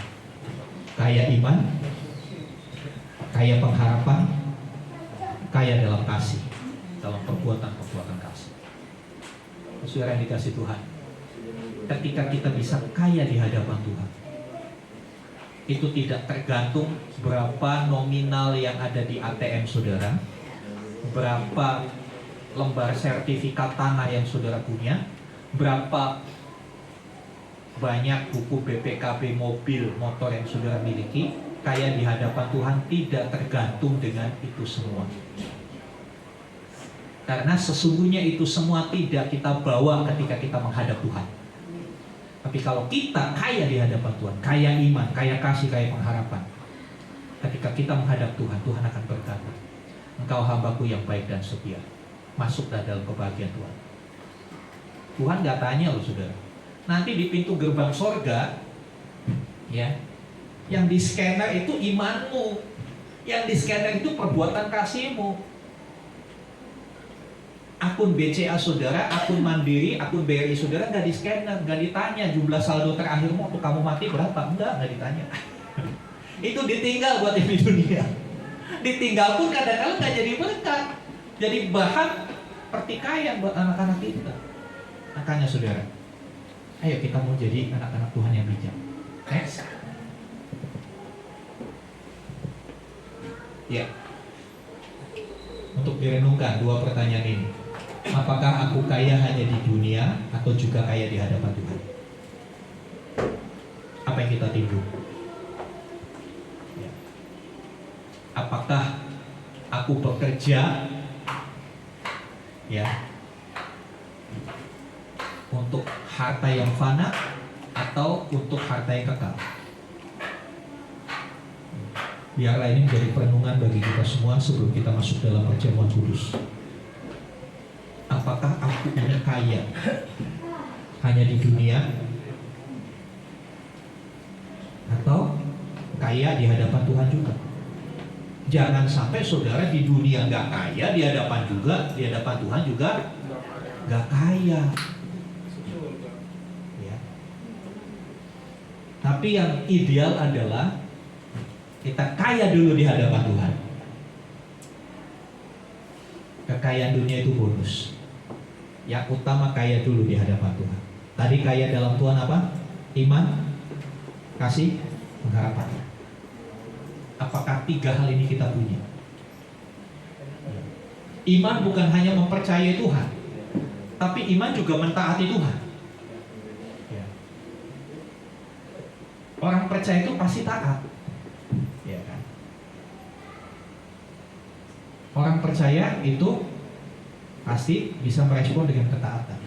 Kaya iman, kaya pengharapan, kaya dalam kasih, dalam perbuatan-perbuatan kasih. Saudara yang dikasih Tuhan, ketika kita bisa kaya di hadapan Tuhan, itu tidak tergantung berapa nominal yang ada di ATM saudara, berapa lembar sertifikat tanah yang saudara punya, berapa banyak buku BPKB mobil motor yang saudara miliki. Kaya di hadapan Tuhan tidak tergantung dengan itu semua. Karena sesungguhnya itu semua tidak kita bawa ketika kita menghadap Tuhan. Tapi kalau kita kaya di hadapan Tuhan, kaya iman, kaya kasih, kaya pengharapan, ketika kita menghadap Tuhan, Tuhan akan berkata, engkau hambaku yang baik dan setia, masuklah dalam kebahagiaan Tuhan. Tuhan gak tanya loh saudara. Nanti di pintu gerbang sorga, ya, yang di scanner itu imanmu, yang di scanner itu perbuatan kasihmu. Akun BCA saudara, akun Mandiri, akun BRI saudara nggak di scanner, nggak ditanya jumlah saldo terakhirmu waktu kamu mati berapa, nggak ditanya. Itu ditinggal buat yang di dunia. Ditinggal pun kadang-kadang nggak jadi berkat, jadi bahan pertikaian buat anak-anak kita. Makanya saudara, ayo kita mau jadi anak-anak Tuhan yang bijak. Next. Ya. Untuk direnungkan dua pertanyaan ini. Apakah aku kaya hanya di dunia atau juga kaya di hadapan Tuhan? Apa yang kita timbul? Ya. Apakah aku bekerja ya untuk harta yang fana atau untuk harta yang kekal? Biarlah ini menjadi perenungan bagi kita semua sebelum kita masuk dalam perjamuan kudus. Apakah aku ini kaya hanya di dunia, atau kaya di hadapan Tuhan juga? Jangan sampai saudara di dunia nggak kaya, di hadapan Tuhan juga nggak kaya. Ya. Tapi yang ideal adalah kita kaya dulu di hadapan Tuhan. Kekayaan dunia itu bonus. Yang utama kaya dulu di hadapan Tuhan. Tadi kaya dalam Tuhan apa? Iman, kasih, pengharapan. Apakah 3 hal ini kita punya? Iman bukan hanya mempercayai Tuhan, tapi iman juga mentaati Tuhan. Orang percaya itu pasti taat. Ya kan? Orang percaya itu pasti bisa merespon dengan ketaatan.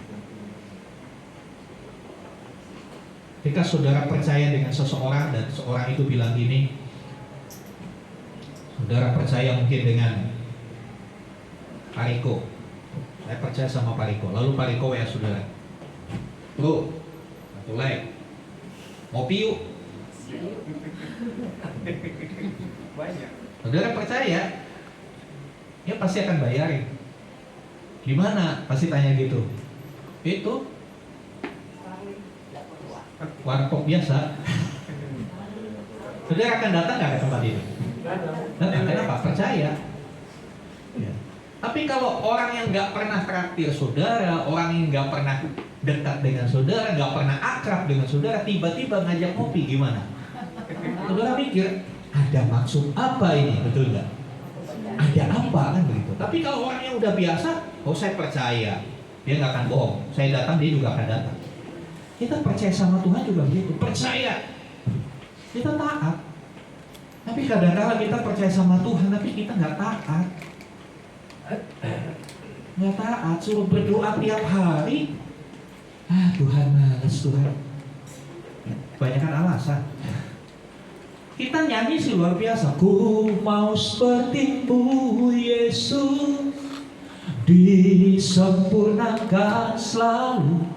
Ketika saudara percaya dengan seseorang dan seseorang itu bilang gini, saudara percaya mungkin dengan Pak Riko, saya percaya sama Pak Riko, lalu Pak Riko ya saudara, bro, satu like, ngopi yuk. Saudara percaya, ya pasti akan bayarin. Di mana? Pasti tanya gitu. Itu warkop biasa. Saudara akan datang nggak ke tempat ini? Datang. Kenapa? Percaya. Ya. Tapi kalau orang yang nggak pernah traktir saudara, orang yang nggak pernah dekat dengan saudara, nggak pernah akrab dengan saudara, tiba-tiba ngajak ngopi, gimana? Saudara pikir ada maksud apa ini, betul nggak? Ada apa kan begitu? Tapi kalau orang yang udah biasa, oh saya percaya, dia nggak akan bohong. Saya datang, dia juga akan datang. Kita percaya sama Tuhan juga begitu, percaya. Kita taat. Tapi kadang-kadang kita percaya sama Tuhan, tapi kita nggak taat. Nggak taat, suruh berdoa tiap hari. Tuhan males, Tuhan. Kebanyakan alasan. Kita nyanyi sih luar biasa. Ku mau seperti-Mu Yesus, disempurnakan selalu.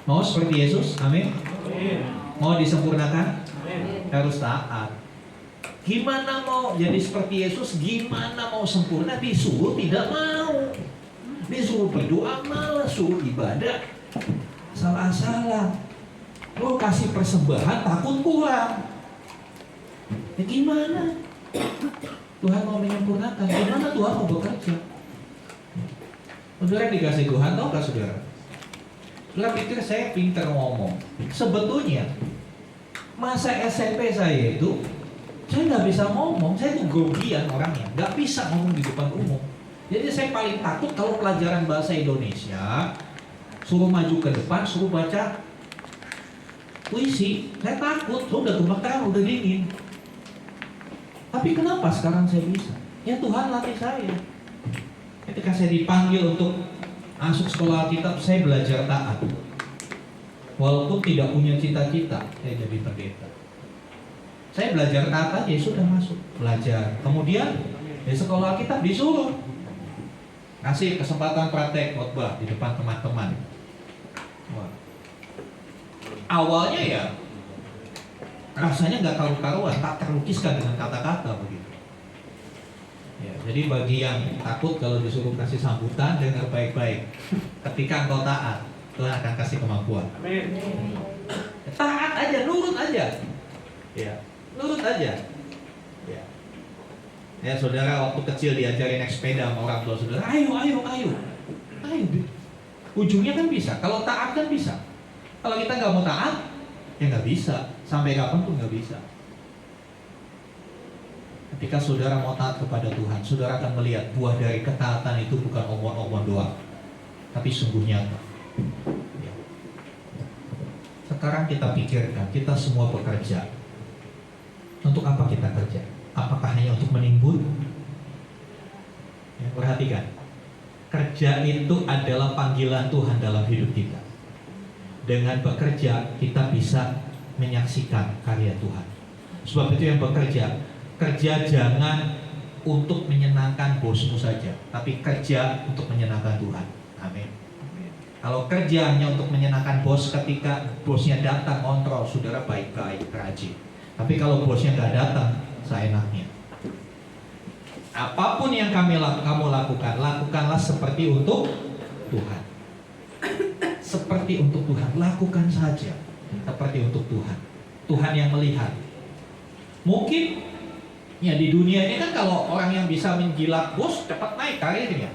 Mau seperti Yesus? Amin. Mau disempurnakan? Harus taat. Gimana mau jadi seperti Yesus? Gimana mau sempurna? Disuruh tidak mau. Disuruh berdoa malas, suruh ibadah salah-salah. Lo kasih persembahan takut kurang. Ya gimana? Tuhan mau menyempurnakan. Gimana Tuhan mau bekerja? Saudara dikasih Tuhan, tahu gak saudara? Saudara pikir saya pintar ngomong. Sebetulnya masa SMP saya itu, saya nggak bisa ngomong. Saya tuh grogian orangnya, nggak bisa ngomong di depan umum. Jadi saya paling takut kalau pelajaran bahasa Indonesia suruh maju ke depan, suruh baca puisi. Saya takut, saya udah gemeteran, udah dingin. Tapi kenapa sekarang saya bisa? Ya Tuhan latih saya. Ketika saya dipanggil untuk masuk sekolah Alkitab, saya belajar taat. Walaupun tidak punya cita-cita, saya jadi pendeta. Saya belajar taat aja, sudah masuk belajar. Kemudian di sekolah Alkitab disuruh kasih kesempatan praktek khotbah di depan teman-teman. Wah. Awalnya ya rasanya nggak karu-karuan, tak terlukiskan dengan kata-kata begitu. Ya, jadi bagi yang takut kalau disuruh kasih sambutan, dengar baik-baik. Ketika engkau taat, Tuhan akan kasih kemampuan. Amin. Taat aja, nurut aja. Ya, nurut aja. Ya. Ya, saudara waktu kecil diajarin naik sepeda sama orang tua saudara, ayo. Ujungnya kan bisa. Kalau taat kan bisa. Kalau kita nggak mau taat, ya nggak bisa. Sampai kapan pun nggak bisa. Ketika saudara mau taat kepada Tuhan, saudara akan melihat buah dari ketaatan itu bukan omong-omong doang, tapi sungguh nyata. Ya. Sekarang kita pikirkan, kita semua bekerja. Untuk apa kita kerja? Apakah hanya untuk menimbun? Ya, perhatikan, kerja itu adalah panggilan Tuhan dalam hidup kita. Dengan bekerja, kita bisa menyaksikan karya Tuhan. Sebab itu yang bekerja, kerja jangan untuk menyenangkan bosmu saja, tapi kerja untuk menyenangkan Tuhan. Amin. Kalau kerja hanya untuk menyenangkan bos, ketika bosnya datang kontrol, saudara baik-baik, rajin. Tapi kalau bosnya nggak datang, seenaknya. Apapun yang kamu lakukan, lakukanlah seperti untuk Tuhan. Seperti untuk Tuhan, lakukan saja seperti untuk Tuhan. Tuhan yang melihat. Mungkin ya di dunia ini kan kalau orang yang bisa menjilat bos cepat naik karirnya.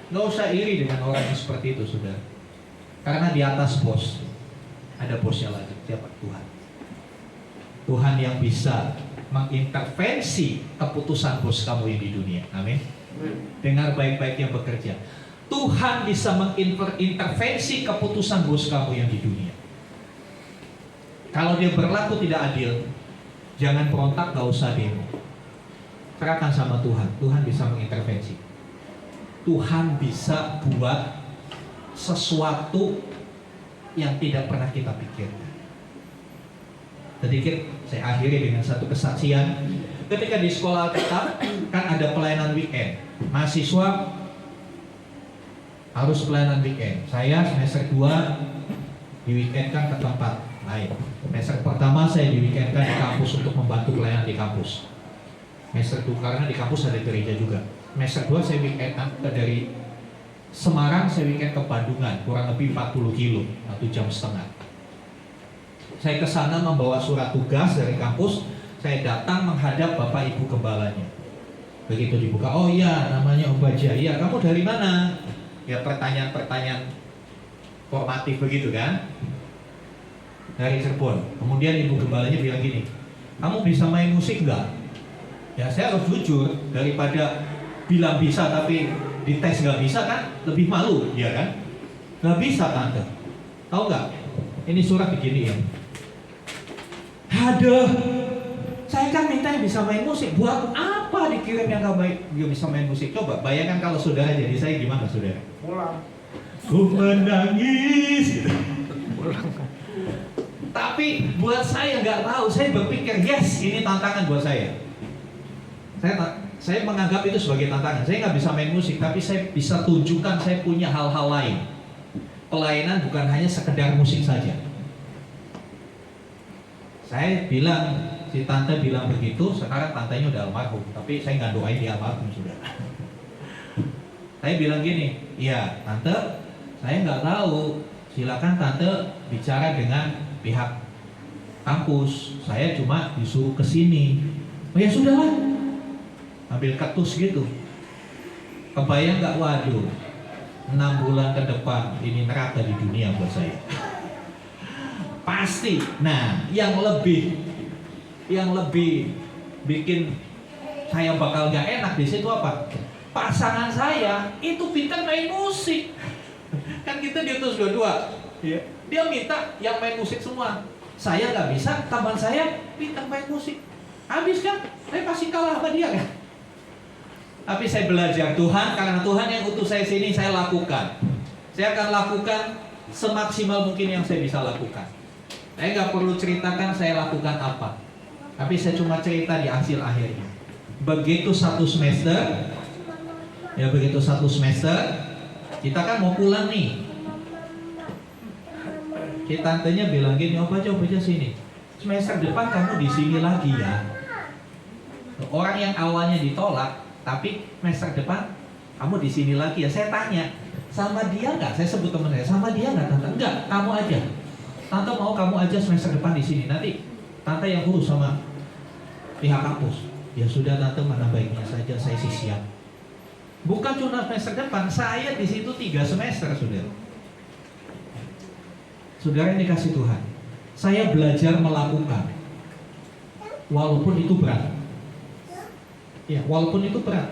Nggak usah iri dengan orang yang seperti itu, saudara. Karena di atas bos ada bosnya lagi, siapa? Tuhan. Tuhan yang bisa mengintervensi keputusan bos kamu yang di dunia. Amin. Dengar baik-baik yang bekerja. Tuhan bisa mengintervensi keputusan bos kamu yang di dunia. Kalau dia berlaku tidak adil, jangan berontak, gak usah demo. Serahkan sama Tuhan. Tuhan bisa mengintervensi. Tuhan bisa buat sesuatu yang tidak pernah kita pikirkan. Sedikit saya akhiri dengan satu kesaksian. Ketika di sekolah Alkitab kan ada pelayanan weekend. Mahasiswa harus pelayanan weekend. Saya semester 2 di weekend kan ke tempat lain. Semester pertama saya di weekend kan di kampus untuk membantu pelayanan di kampus. Semester 2 karena di kampus ada gereja juga. Semester 2 saya weekend dari Semarang, saya weekend ke Bandungan, kurang lebih 40 kilo, 1,5 jam. Saya ke sana membawa surat tugas dari kampus. Saya datang menghadap Bapak Ibu Gembalanya. Begitu dibuka, oh iya namanya Om Baja. Iya, kamu dari mana? Ya pertanyaan-pertanyaan formatif begitu kan? Dari Cirebon. Kemudian Ibu Gembalanya bilang gini, kamu bisa main musik nggak? Ya saya harus jujur, daripada bilang bisa tapi dites nggak bisa kan lebih malu, ya kan? Nggak bisa tante. Tahu nggak? Ini surat begini ya. Aduh, saya kan minta yang bisa main musik. Buat apa dikirim yang nggak bisa main musik? Coba bayangkan kalau saudara jadi saya, gimana saudara? Pulang. Menangis. Gitu. Tapi buat saya nggak tahu. Saya berpikir yes, ini tantangan buat saya. Saya menganggap itu sebagai tantangan. Saya nggak bisa main musik, tapi saya bisa tunjukkan saya punya hal-hal lain. Pelayanan bukan hanya sekedar musik saja. Saya bilang, si tante bilang begitu. Sekarang tantenya udah almarhum, tapi saya nggak doain dia almarhum sudah. Saya bilang gini, iya tante, saya nggak tahu. Silakan tante bicara dengan pihak kampus. Saya cuma disuruh kesini. Oh ya sudahlah. Ambil ketus gitu. Kebayang nggak? Waduh, 6 bulan ke depan ini neraka di dunia buat saya. Pasti. Nah, yang lebih bikin saya bakal nggak enak di situ apa? Pasangan saya itu pintar main musik. Kan kita diutus dua-dua. Dia minta yang main musik semua. Saya nggak bisa, teman saya pintar main musik. Habis kan? Saya pasti kalah sama dia kan? Tapi saya belajar Tuhan, karena Tuhan yang utus saya sini, saya lakukan. Saya akan lakukan semaksimal mungkin yang saya bisa lakukan. Saya nggak perlu ceritakan saya lakukan apa, tapi saya cuma cerita di hasil akhirnya. Begitu satu semester, kita kan mau pulang nih. Si tantenya bilang gini, oh baca sini. Semester depan kamu di sini lagi ya. Orang yang awalnya ditolak, tapi semester depan kamu di sini lagi ya. Saya tanya, sama dia nggak? Saya sebut teman saya, sama dia nggak tante? Enggak, kamu aja. Tante mau kamu aja semester depan di sini. Nanti tante yang urus sama pihak kampus. Ya sudah tante, mana baiknya saja, saya sih siap. Bukan cuma semester depan, saya di situ 3 semester saudara. Saudara yang dikasih Tuhan, saya belajar melakukan, walaupun itu berat. Ya, walaupun itu berat.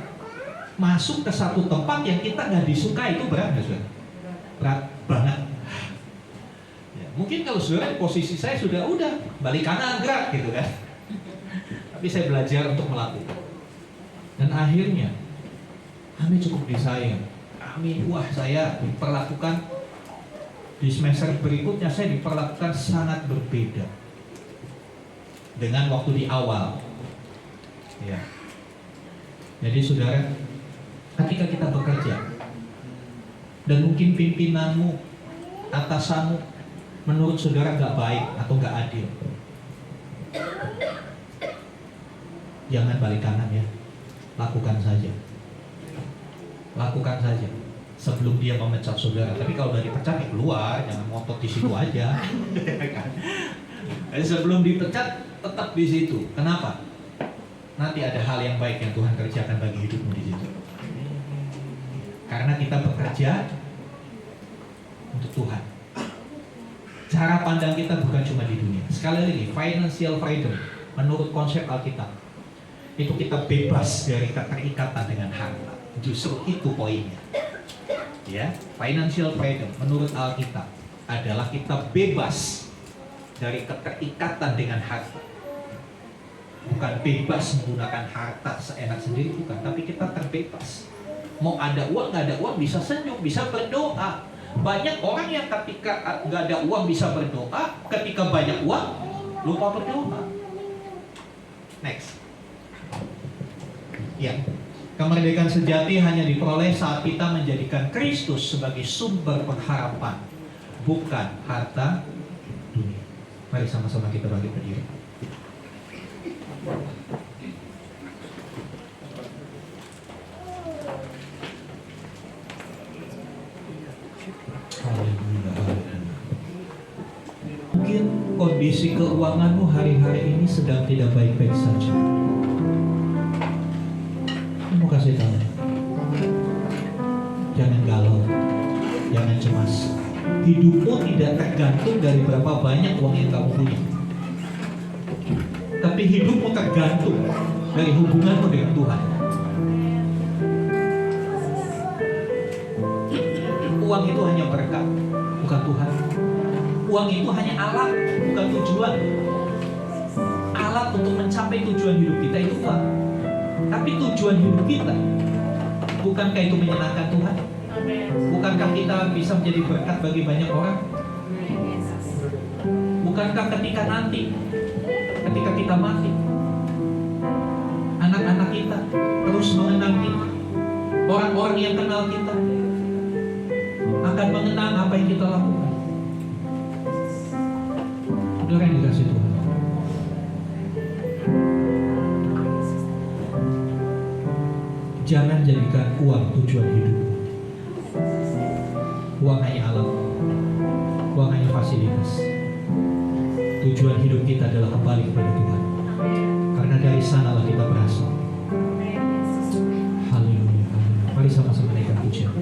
Masuk ke satu tempat yang kita nggak disukai itu berat nggak saudara? Berat banget. Ya, mungkin kalau saudara di posisi saya sudah balik kanan gerak gitu kan. Tapi saya belajar untuk melakukan. Dan akhirnya kami cukup disayang. Saya diperlakukan di semester berikutnya, saya diperlakukan sangat berbeda dengan waktu di awal. Ya. Jadi saudara, ketika kita bekerja dan mungkin pimpinanmu, atasanmu menurut saudara gak baik atau gak adil, jangan balik kanan ya, lakukan saja. Lakukan saja sebelum dia memecat saudara. Tapi kalau udah dipecat ya keluar, jangan ngotot di situ aja. Jadi sebelum dipecat tetap di situ. Kenapa? Nanti ada hal yang baik yang Tuhan kerjakan bagi hidupmu di situ. Karena kita bekerja untuk Tuhan. Cara pandang kita bukan cuma di dunia. Sekali lagi, financial freedom menurut konsep Alkitab itu kita bebas dari keterikatan dengan harta. Justru itu poinnya. Ya, financial freedom menurut Alkitab adalah kita bebas dari keterikatan dengan harta. Bukan bebas menggunakan harta seenak sendiri, bukan, tapi kita terbebas. Mau ada uang, nggak ada uang, bisa senyum, bisa berdoa. Banyak orang yang ketika nggak ada uang bisa berdoa, ketika banyak uang lupa berdoa. Next. Ya, kemerdekaan sejati hanya diperoleh saat kita menjadikan Kristus sebagai sumber pengharapan, bukan harta dunia. Mari sama-sama kita bangkit berdiri. Mungkin kondisi keuanganmu hari-hari ini sedang tidak baik-baik saja. Mau kasih tahu, jangan galau, jangan cemas. Hidupmu tidak tergantung dari berapa banyak uang yang kamu punya, tapi hidupmu tergantung dari hubunganmu dengan Tuhan. Uang itu hanya berkat, bukan Tuhan. Uang itu hanya alat, bukan tujuan. Alat untuk mencapai tujuan hidup kita itu uang. Tapi tujuan hidup kita, bukankah itu menyenangkan Tuhan? Bukankah kita bisa menjadi berkat bagi banyak orang? Bukankah ketika nanti, ketika kita mati, anak-anak kita terus mengenang kita, orang-orang yang kenal kita akan mengenang apa yang kita lakukan. Saudara yang dikasih Tuhan, jangan jadikan uang tujuan hidup. Uang hanya alat, uang hanya fasilitas. Tujuan hidup kita adalah kembali kepada Tuhan, karena dari sanalah kita berasal. Haleluya, haleluya. Mari sama-sama naikkan pujian.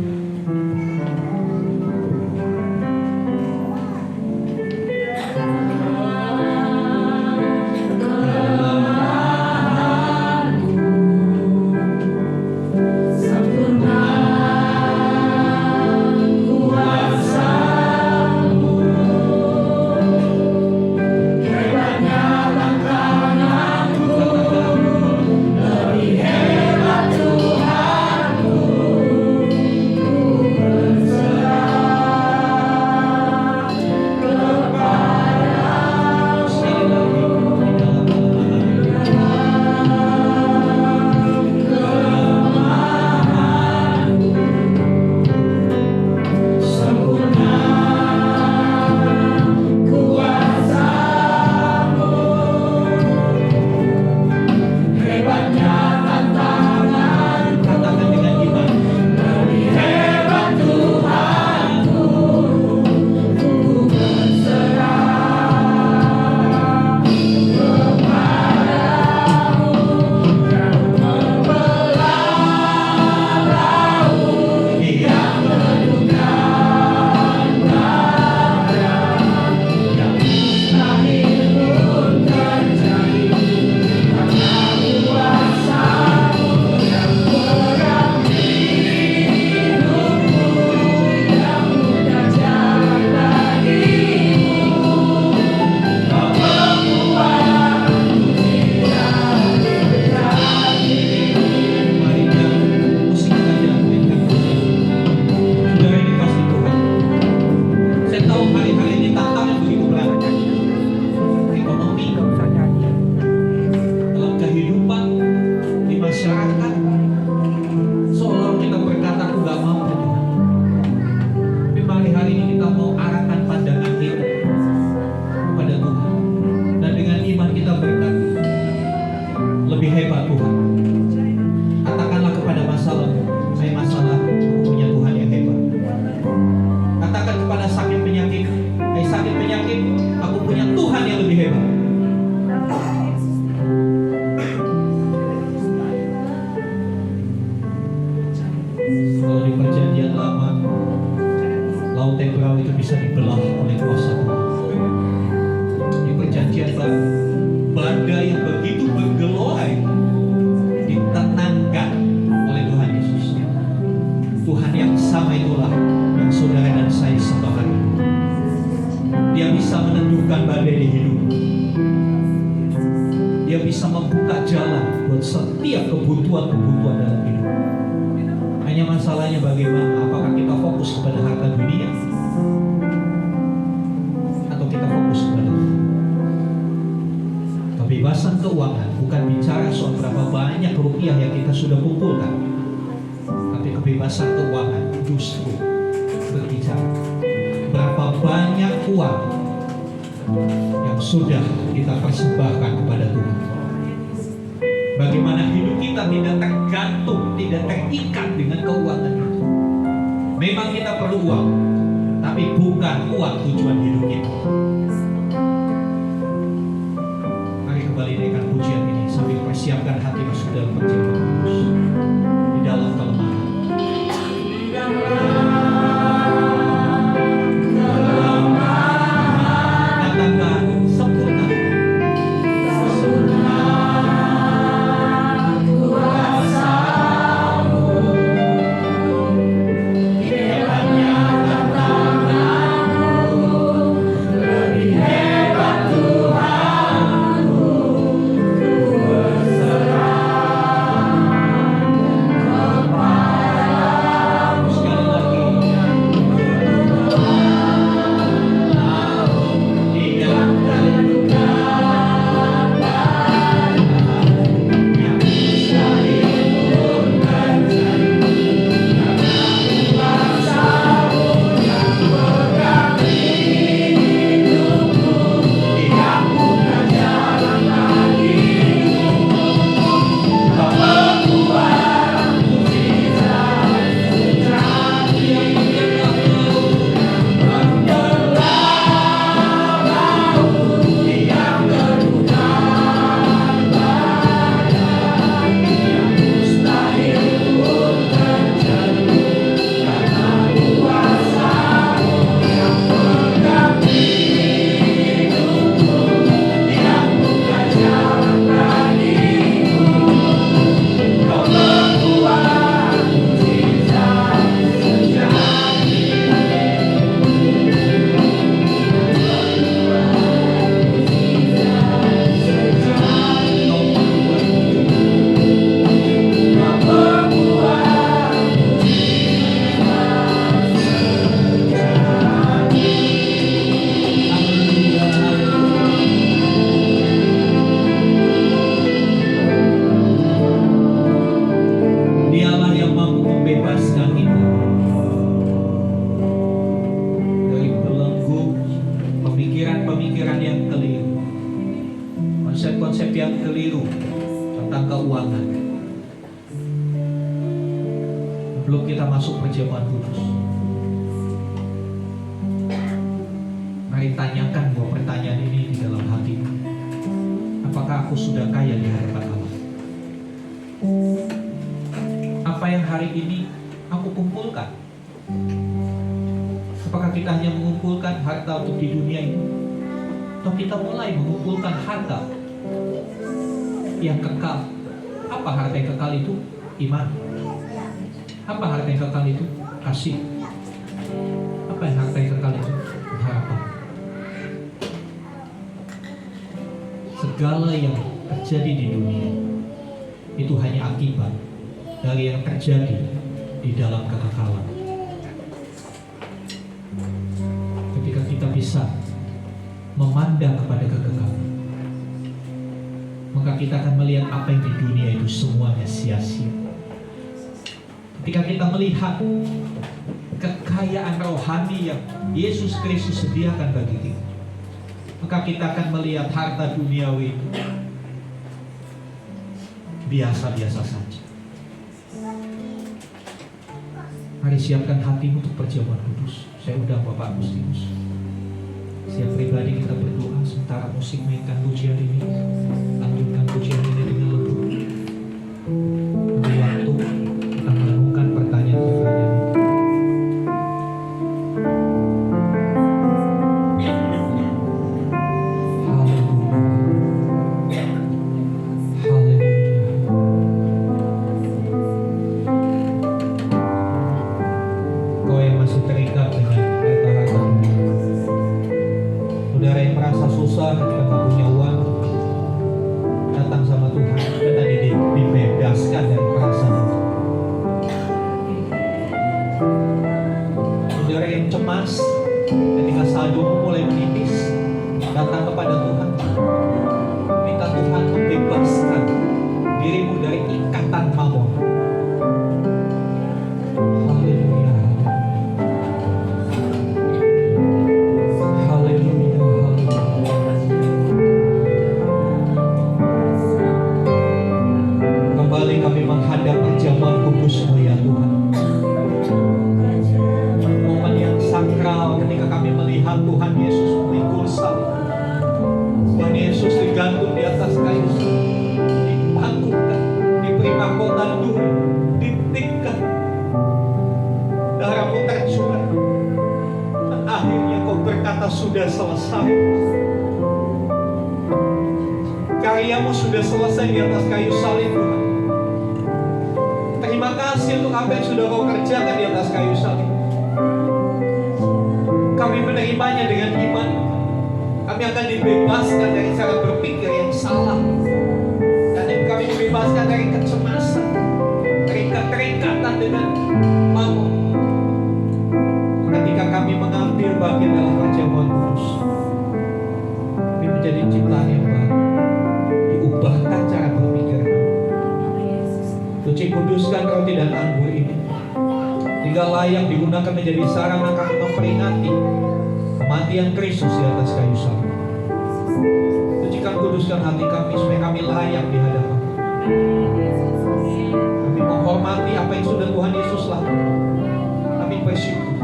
Hebatnya langkah-langkahmu, laut Tebrau itu bisa dibelah oleh kuasa Tuhan. Di perjanjian baru, badai yang begitu bergelora itu ditenangkan oleh Tuhan Yesus. Tuhan yang sama itulah yang saudara dan saya sembah hari ini. Dia bisa menentukan badai di hidup. Dia bisa membuka jalan buat setiap kebutuhan-kebutuhan dalam hidup. Hanya masalahnya bagaimana, apakah kita fokus kepada harta dunia atau kita fokus kepada Tuhan. Kebebasan keuangan bukan bicara soal berapa banyak rupiah yang kita sudah kumpulkan, tapi kebebasan keuangan justru berbicara berapa banyak uang yang sudah kita persembahkan kepada Tuhan. Bagaimana hidup kita tidak tergantung, tidak terikat dengan keuangan itu. Memang kita perlu uang, tapi bukan uang tujuan hidup kita. Mari kembali dengan pujian ini sambil persiapkan hati masuk dalam perjamuan kudus di dalam kelemahan. Katakan sempurna. Konsep-konsep yang keliru tentang keuangan. Belum kita masuk perjamuan kudus, mari tanyakan dua pertanyaan ini di dalam hatimu. Apakah aku sudah kaya di hadapan Allah? Apa yang hari ini aku kumpulkan? Apakah kita hanya mengumpulkan harta untuk di dunia ini? Atau kita mulai mengumpulkan harta yang kekal? Apa harta yang kekal itu? Iman. Apa harta yang kekal itu? Kasih. Apa yang harta yang kekal itu? Harapan. Segala yang terjadi di dunia itu hanya akibat dari yang terjadi di dalam kekekalan. Ketika kita bisa memandang kepada kekekalan, maka kita akan melihat apa yang di dunia itu semuanya sia-sia. Ketika kita melihat kekayaan rohani yang Yesus Kristus sediakan bagi kita, maka kita akan melihat harta duniawi itu biasa-biasa saja. Mari siapkan hatimu untuk perjamuan kudus. Saya undang Bapak Agustinus. Siap pribadi kita berdoa sementara musik mainkan pujian ini. Lanjutkan pujian ini dengan lembut. Beri waktu kita menemukan pertanyaan-pertanyaan itu. masih terikat dengan harta-harta. Saudara yang merasa susah ketika nggak punya uang, datang sama Tuhan dan tadi dibebaskan dari perasaan itu. Saudara yang cemas ketika saldomu mulai menipis, datang kepada Tuhan, minta Tuhan membebaskan dirimu dari ikatan mamon. Haleluya, haleluya, haleluya. Kembali kami menghadap perjamuan kudus-Mu ya Tuhan. Momen yang sakral ketika kami melihat Tuhan Yesus memikul salib. Tuhan Yesus digantung di atas kayu salib, dipangkukan, diberi mahkota duri, ditikam, darahmu tercurah, dan akhirnya Kau berkata sudah selesai. Karyamu sudah selesai di atas kayu salib Tuhan. Terima kasih untuk apa yang sudah Kau kerjakan di atas kayu salib. Kami menerimanya dengan iman. Kami akan dibebaskan dari cara berpikir yang salah, dan kami dibebaskan dari kecemasan, dari keterikatan dengan mamon. Ketika kami mengambil bagian dalam perjamuan kudus, kami menjadi ciptaan yang baru, diubahkan cara berpikir kami. Suci kuduskan roti dan anggur ini, hingga layak digunakan menjadi sarana kami memperingati kematian Kristus di atas kayu salib. Sucikan kuduskan hati kami supaya kami layak di hadapan. Kami menghormati apa yang sudah Tuhan Yesus lakukan. Kami bersyukur.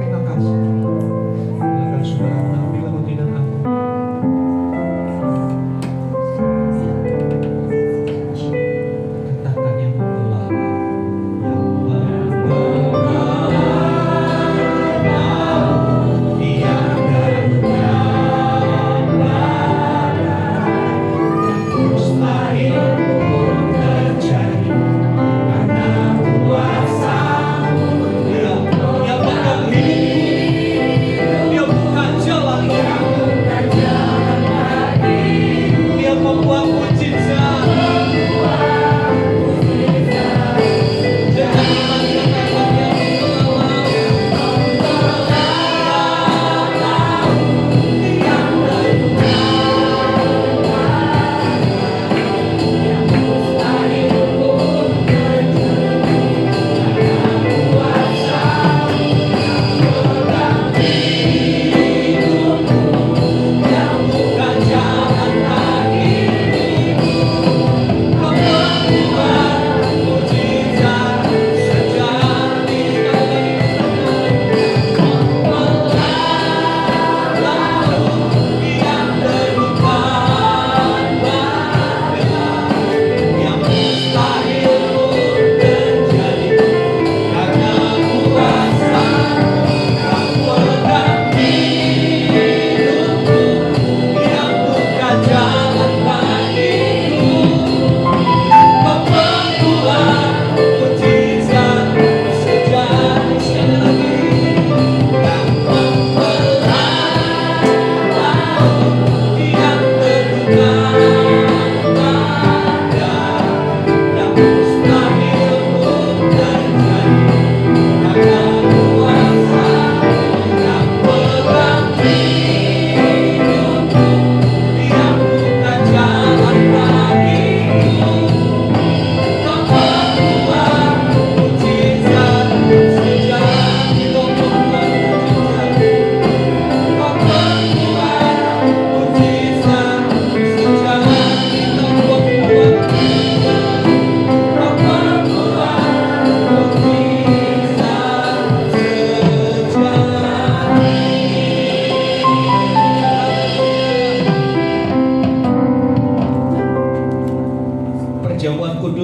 Terima kasih. Silakan saudara mengambil roti dan anggur. Katakan yang membelah, yang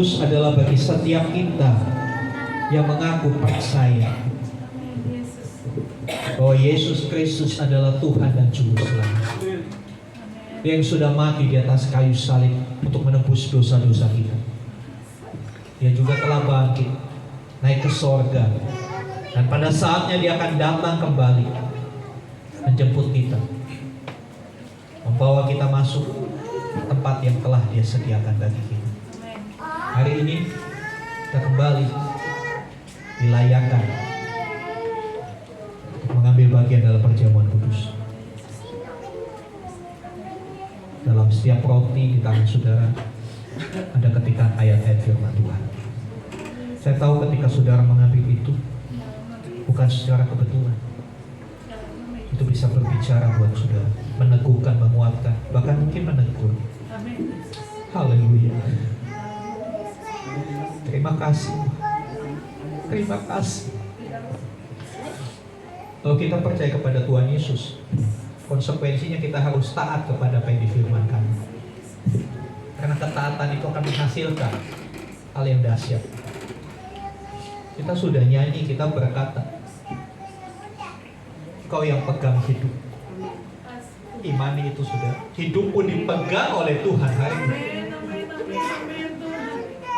adalah bagi setiap kita yang mengaku percaya bahwa Yesus Kristus adalah Tuhan dan Juru Selamat, yang sudah mati di atas kayu salib untuk menebus dosa-dosa kita. Dia juga telah bangkit, naik ke sorga, Dan pada saatnya dia akan datang kembali menjemput kita, membawa kita masuk tempat yang telah dia sediakan bagi kita. Hari ini kita kembali dilayakkan untuk mengambil bagian dalam perjamuan kudus. Dalam setiap roti di tangan saudara ada ketikan ayat-ayat firman Tuhan. Saya tahu ketika saudara mengambil itu bukan secara kebetulan. Itu bisa berbicara buat saudara, meneguhkan, menguatkan, bahkan mungkin menegur. Haleluya. Terima kasih. Terima kasih. Kalau kita percaya kepada Tuhan Yesus, konsekuensinya kita harus taat kepada apa yang difirmankan. Karena ketaatan itu akan menghasilkan hal yang dahsyat. Kita sudah nyanyi, kita berkata, Kau yang pegang hidup. Imani itu sudah. Hidupmu dipegang oleh Tuhan hari ini.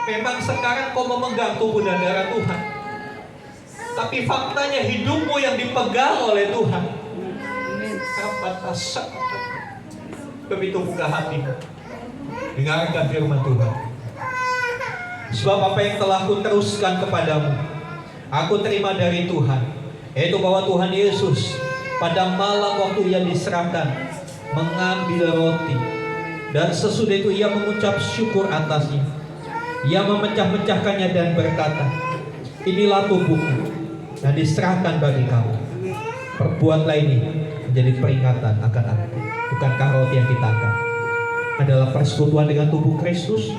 Memang sekarang kau memegang tubuh dan darah Tuhan, tapi faktanya hidupmu yang dipegang oleh Tuhan. Apa tasak? Begitu buka hatimu, dengarkan firman Tuhan. Sebab apa yang telah kuteruskan kepadamu, aku terima dari Tuhan, yaitu bahwa Tuhan Yesus pada malam waktu ia diserahkan mengambil roti, dan sesudah itu ia mengucap syukur atasnya. Ia memecah-mecahkannya dan berkata, inilah tubuhku yang diserahkan bagi kamu. Perbuatlah ini menjadi peringatan akan aku. Bukankah roti yang ditakan adalah persekutuan dengan tubuh Kristus?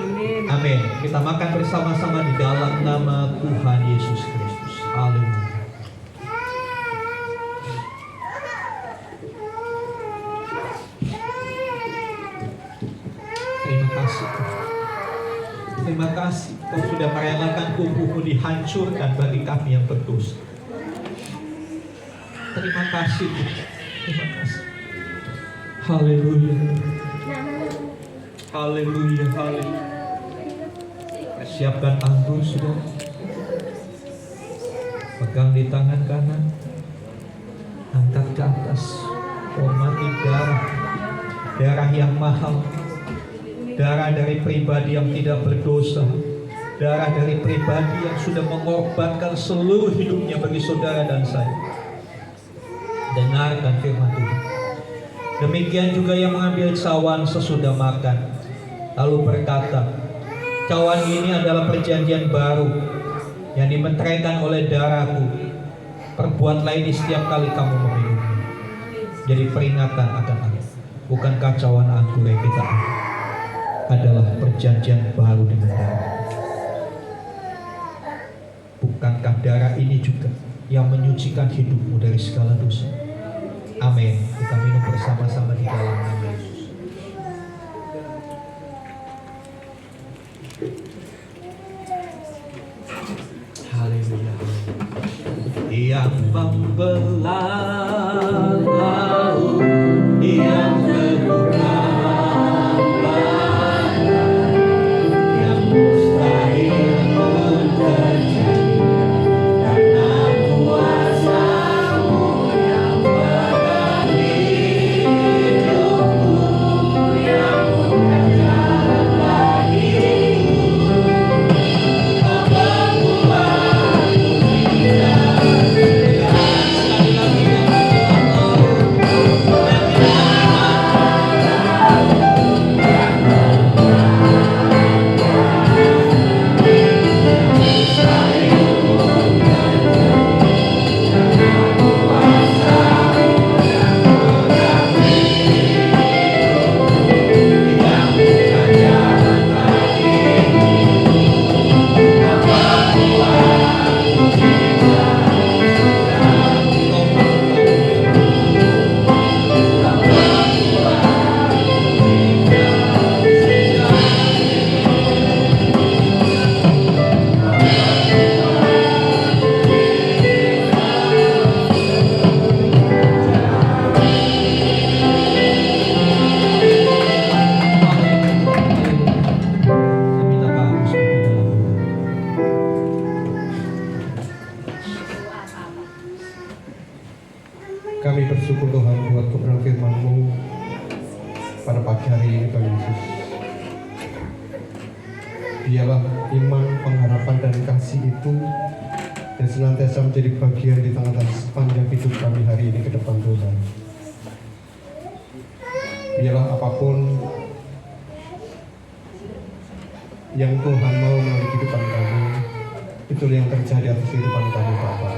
Amin. Kita makan bersama-sama di dalam nama Tuhan Yesus Kristus. Haleluya. Terima kasih. Terima kasih Kau sudah merelakan tubuhmu dihancurkan bagi kami yang berdosa. Terima kasih. Terima kasih. Haleluya. Haleluya. Haleluya. Siapkan anggur sudah. Pegang di tangan kanan. Angkat ke atas. Hormati darah. Darah yang mahal. Darah dari pribadi yang tidak berdosa. Darah dari pribadi yang sudah mengorbankan seluruh hidupnya bagi saudara dan saya. Dengarkan firman Tuhan. Demikian juga yang mengambil cawan sesudah makan, lalu berkata, cawan ini adalah perjanjian baru yang dimeteraikan oleh darahku. Perbuatlah ini setiap kali kamu meminumnya, jadi peringatan akan aku. Bukankah cawan anggur yang kita ambil adalah perjanjian baru dengan darah? Bukankah darah ini juga yang menyucikan hidupmu dari segala dosa? Amin. Kita minum bersama-sama di dalam nama Yesus. Haleluya. Yang membelah laut, yang terbuka Kami bersyukur Tuhan buat kebenaran firman-Mu pada pagi hari ini Tuhan Yesus. Biarlah iman, pengharapan, dan kasih itu yang senantiasa menjadi bagian di tengah-tengah sepanjang hidup kami hari ini ke depan Tuhan. Biarlah apapun yang Tuhan mau melalui kehidupan kami, itu yang terjadi atas kehidupan kami Bapa.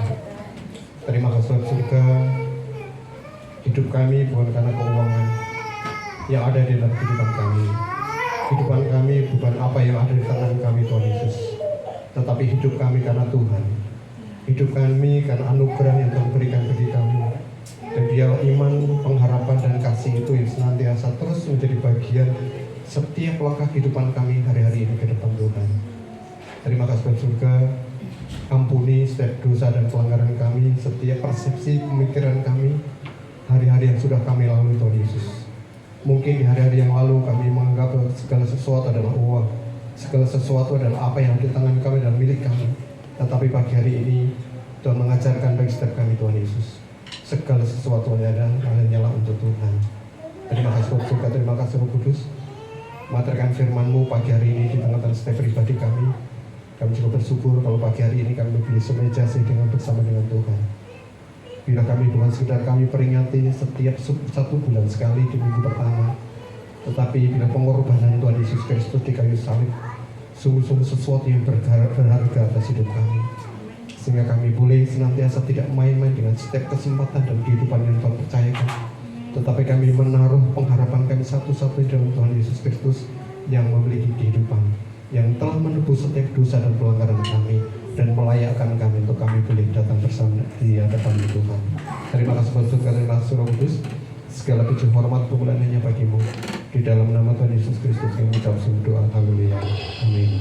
Terima kasih surga, hidup kami bukan karena keuangan yang ada di dalam kehidupan kami. Kehidupan kami bukan apa yang ada di tangan kami Tuhan Yesus, tetapi hidup kami karena Tuhan. Hidup kami karena anugerah yang Tuhan berikan bagi kami. Dan biarlah iman, pengharapan, dan kasih itu yang senantiasa terus menjadi bagian setiap langkah kehidupan kami hari-hari ini ke depan Tuhan. Terima kasih Tuhan surga, ampuni setiap dosa dan pelanggaran kami, setiap persepsi pemikiran kami, hari-hari yang sudah kami lalui Tuhan Yesus. Mungkin di hari-hari yang lalu kami menganggap segala sesuatu adalah uang, segala sesuatu adalah apa yang ada di tangan kami dan milik kami. Tetapi pagi hari ini Tuhan mengajarkan bagi setiap kami Tuhan Yesus, segala sesuatu hanyalah untuk Tuhan. Terima kasih Tuhan surga, terima kasih Roh Kudus. Materkan firman-Mu pagi hari ini di tengah-tengah setiap pribadi kami. Kami juga bersyukur kalau pagi hari ini kami boleh semeja dengan bersama dengan Tuhan. Bila kami bukan sekedar kami peringati setiap 1 bulan sekali di minggu pertama, tetapi bila pengorbanan Tuhan Yesus Kristus di kayu salib sungguh-sungguh sesuatu yang berharga atas hidup kami, sehingga kami boleh senantiasa tidak main-main dengan setiap kesempatan dan kehidupan yang Tuhan percayakan, tetapi kami menaruh pengharapan kami satu-satunya dalam Tuhan Yesus Kristus yang memiliki kehidupan, yang telah menebus setiap dosa dan pelanggaran kami dan melayakkan kami untuk kami boleh datang bersama di hadapan Tuhan. Terima kasih Tuhan, terima kasih Roh Kudus. Segala puji hormat kemuliaan hanya bagi-Mu. Di dalam nama Tuhan Yesus Kristus yang mengucap doa. Haleluya. Amin.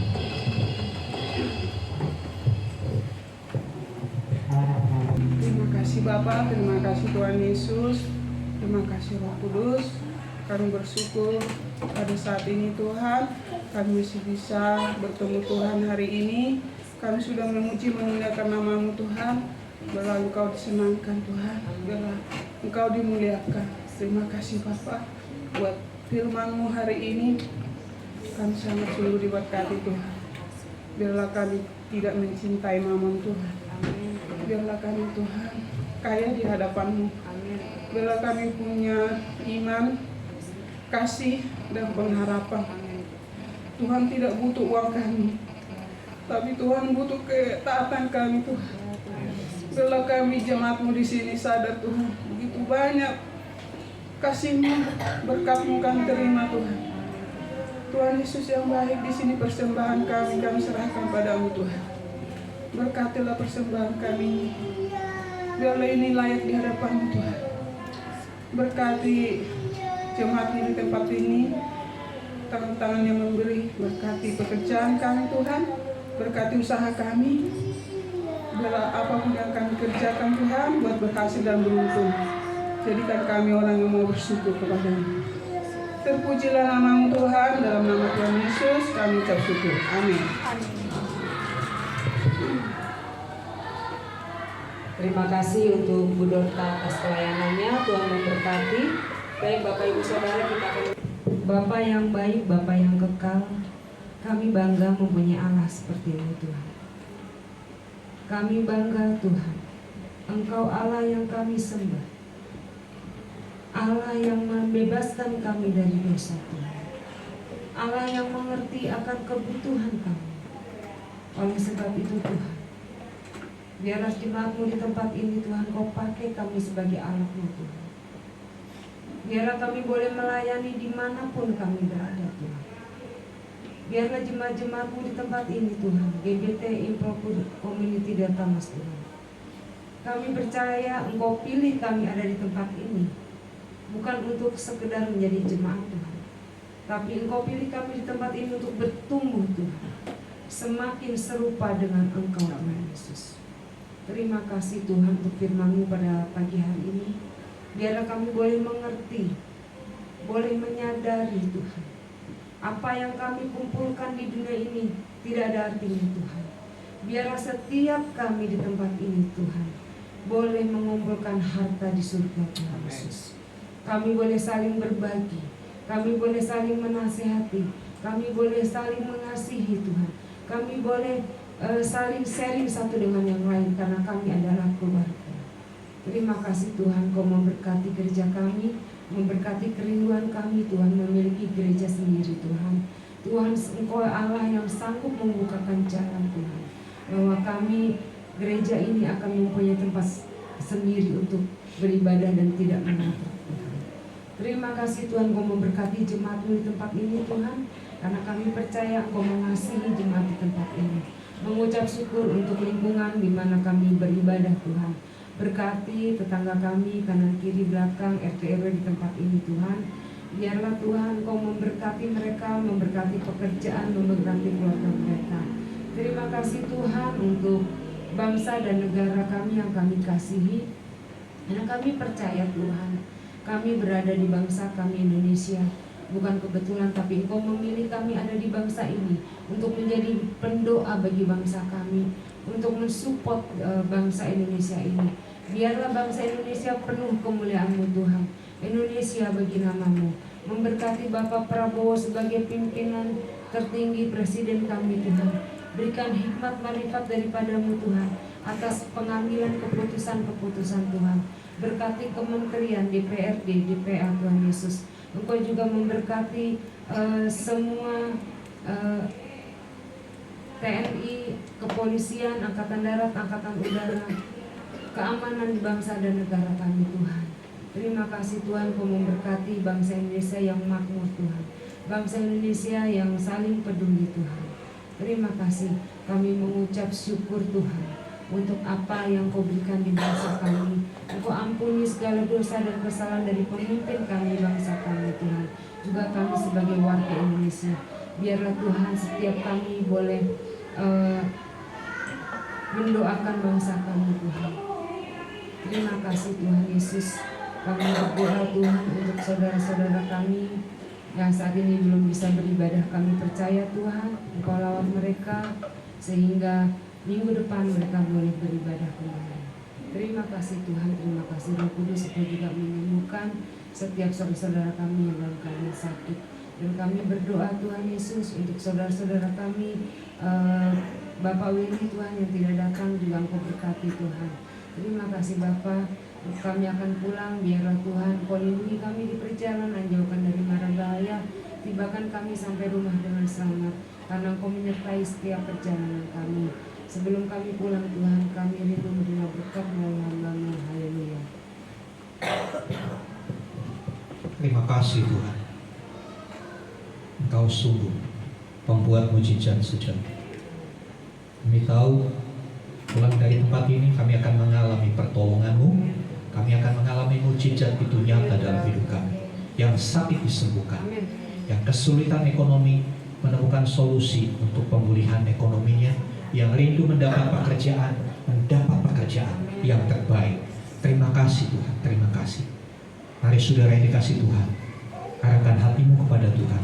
Terima kasih Bapa, terima kasih Tuhan Yesus, terima kasih Roh Kudus. Kami bersyukur pada saat ini Tuhan, kami masih bisa bertemu Tuhan hari ini. Kami sudah memuji memuliakan nama-Mu Tuhan. Biarlah Engkau disenangkan Tuhan, biarlah Engkau dimuliakan. Terima kasih Bapa buat firman-Mu hari ini. Kami sangat sungguh diberkati Tuhan. Biarlah kami tidak mencintai mamon Tuhan. Biarlah kami Tuhan kaya di hadapan-Mu. Biarlah kami punya iman, kasih, dan pengharapan. Tuhan tidak butuh uang kami, tapi Tuhan butuh ketaatan kami Tuhan. Biarlah kami jemaat-Mu di sini sadar Tuhan, begitu banyak kasih-Mu, berkat-Mu kami terima Tuhan. Tuhan Yesus yang baik, di sini persembahan kami serahkan padamu Tuhan. Berkatilah persembahan kami, biarlah ini layak di hadapan-Mu Tuhan. Berkati jemaat di tempat ini, tangan-tangan yang memberi, berkati pekerjaan kami Tuhan, berkati usaha kami. Biarlah apapun yang kami kerjakan Tuhan, buat berhasil dan beruntung. Jadikan kami orang yang mau bersyukur kepada-Mu. Terpujilah nama-Mu Tuhan, dalam nama Tuhan Yesus kami ucap syukur. Amin. Terima kasih untuk Bu Dorta atas pelayanannya. Tuhan memberkati. Baik Bapak Ibu Saudara, kita akan Bapak yang baik, Bapak yang kekal. Kami bangga mempunyai Allah seperti-Mu Tuhan. Kami bangga Tuhan, Engkau Allah yang kami sembah, Allah yang membebaskan kami dari dosa Tuhan, Allah yang mengerti akan kebutuhan kami. Oleh sebab itu Tuhan, biarlah jemaat-Mu di tempat ini Tuhan, Kau pakai kami sebagai alat-Mu Tuhan. Biarlah kami boleh melayani dimanapun kami berada Tuhan. Biarlah jemaat-jemaat-Mu di tempat ini Tuhan, GBT Impro Community Delta Mas Tuhan. Kami percaya Engkau pilih kami ada di tempat ini, bukan untuk sekedar menjadi jemaat Tuhan, tapi Engkau pilih kami di tempat ini untuk bertumbuh Tuhan, semakin serupa dengan Engkau Tuhan Yesus. Terima kasih Tuhan untuk firman-Mu pada pagi hari ini. Biarlah kami boleh mengerti, boleh menyadari Tuhan, apa yang kami kumpulkan di dunia ini tidak ada artinya Tuhan. Biarlah setiap kami di tempat ini Tuhan, boleh mengumpulkan harta di surga Tuhan Yesus. Kami boleh saling berbagi, kami boleh saling menasihati, kami boleh saling mengasihi Tuhan. Kami boleh saling sharing satu dengan yang lain karena kami adalah keluarga. Terima kasih Tuhan, Kau memberkati gereja kami, memberkati kerinduan kami Tuhan memiliki gereja sendiri Tuhan. Tuhan, Engkau Allah yang sanggup membukakan jalan Tuhan, bahwa kami gereja ini akan mempunyai tempat sendiri untuk beribadah dan tidak mengontrak Tuhan. Terima kasih Tuhan, Kau memberkati jemaat-Mu di tempat ini Tuhan, karena kami percaya Engkau mengasihi jemaat di tempat ini. Mengucap syukur untuk lingkungan di mana kami beribadah Tuhan. Berkati tetangga kami kanan kiri belakang RT RW di tempat ini Tuhan. Biarlah Tuhan Kau memberkati mereka, memberkati pekerjaan, memberkati keluarga mereka. Terima kasih Tuhan untuk bangsa dan negara kami yang kami kasihi. Karena kami percaya Tuhan, kami berada di bangsa kami Indonesia. Bukan kebetulan, tapi Engkau memilih kami ada di bangsa ini untuk menjadi pendoa bagi bangsa kami, untuk mensupport bangsa Indonesia ini. Biarlah bangsa Indonesia penuh kemuliaan-Mu Tuhan. Indonesia bagi nama-Mu. Memberkati Bapak Prabowo sebagai pimpinan tertinggi presiden kami Tuhan. Berikan hikmat marifat daripada-Mu Tuhan atas pengambilan keputusan-keputusan Tuhan. Berkati kementerian DPRD, DPA Tuhan Yesus. Engkau juga memberkati semua TNI, kepolisian, Angkatan Darat, Angkatan Udara, keamanan di bangsa dan negara kami Tuhan. Terima kasih Tuhan, Kau memberkati bangsa Indonesia yang makmur Tuhan, bangsa Indonesia yang saling peduli Tuhan. Terima kasih, kami mengucap syukur Tuhan untuk apa yang Kau berikan di bangsa kami. Engkau ampuni segala dosa dan kesalahan dari pemimpin kami bangsa kami Tuhan, juga kami sebagai warga Indonesia. Biarlah Tuhan setiap kami boleh mendoakan bangsa kami Tuhan. Terima kasih Tuhan Yesus. Kami berdoa Tuhan untuk saudara-saudara kami yang saat ini belum bisa beribadah. Kami percaya Tuhan Engkau lawat mereka sehingga minggu depan mereka boleh beribadah kembali. Terima kasih Tuhan, terima kasih Roh Kudus Engkau juga menyembuhkan setiap saudara-saudara kami yang dalam keadaan sakit. Dan kami berdoa Tuhan Yesus untuk saudara-saudara kami, Bapak Willy Tuhan yang tidak datang juga Engkau berkati Tuhan. Terima kasih Bapak, kami akan pulang, biarlah Tuhan Kau lindungi kami di perjalanan, jauhkan dari mara bahaya, tibakan kami sampai rumah dengan selamat, karena Engkau menyertai setiap perjalanan kami. Sebelum kami pulang Tuhan, kami rindu menerima berkat melalui hamba-Mu. Haleluya. Terima kasih Tuhan, Engkau sungguh pembuat mujizat sejati. Kami tahu pulang dari tempat ini kami akan mengalami pertolongan-Mu, kami akan mengalami mujizat itu nyata dalam hidup kami. Yang sakit disembuhkan, yang kesulitan ekonomi menemukan solusi untuk pemulihan ekonominya, yang rindu mendapat pekerjaan yang terbaik. Terima kasih Tuhan, terima kasih. Mari saudara yang dikasih Tuhan, arahkan hatimu kepada Tuhan,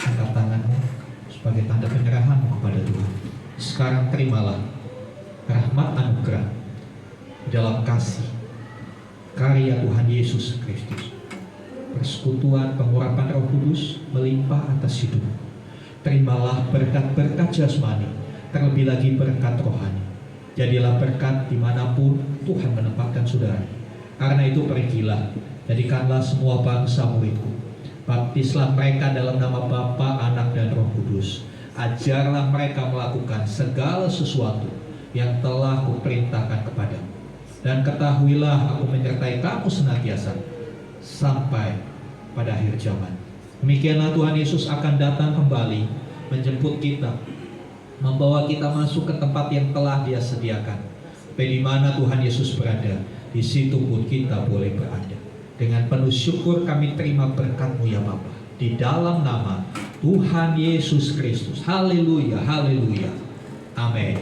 angkat tanganmu sebagai tanda penyerahanmu kepada Tuhan. Sekarang terimalah rahmat anugerah dalam kasih karya Tuhan Yesus Kristus, persekutuan pengurapan Roh Kudus melimpah atas hidupmu. Terimalah berkat-berkat jasmani, terlebih lagi berkat rohani. Jadilah berkat dimanapun Tuhan menempatkan saudara. Karena itu pergilah, jadikanlah semua bangsa muridku. Baptislah mereka dalam nama Bapa, Anak, dan Roh Kudus. Ajarlah mereka melakukan segala sesuatu yang telah kuperintahkan kepadamu. Dan ketahuilah aku menyertai kamu senantiasa sampai pada akhir zaman. Demikianlah Tuhan Yesus akan datang kembali menjemput kita, membawa kita masuk ke tempat yang telah Dia sediakan. Di mana Tuhan Yesus berada, di situ pun kita boleh berada. Dengan penuh syukur kami terima berkat-Mu ya Bapa, di dalam nama Tuhan Yesus Kristus. Haleluya, haleluya. Amin.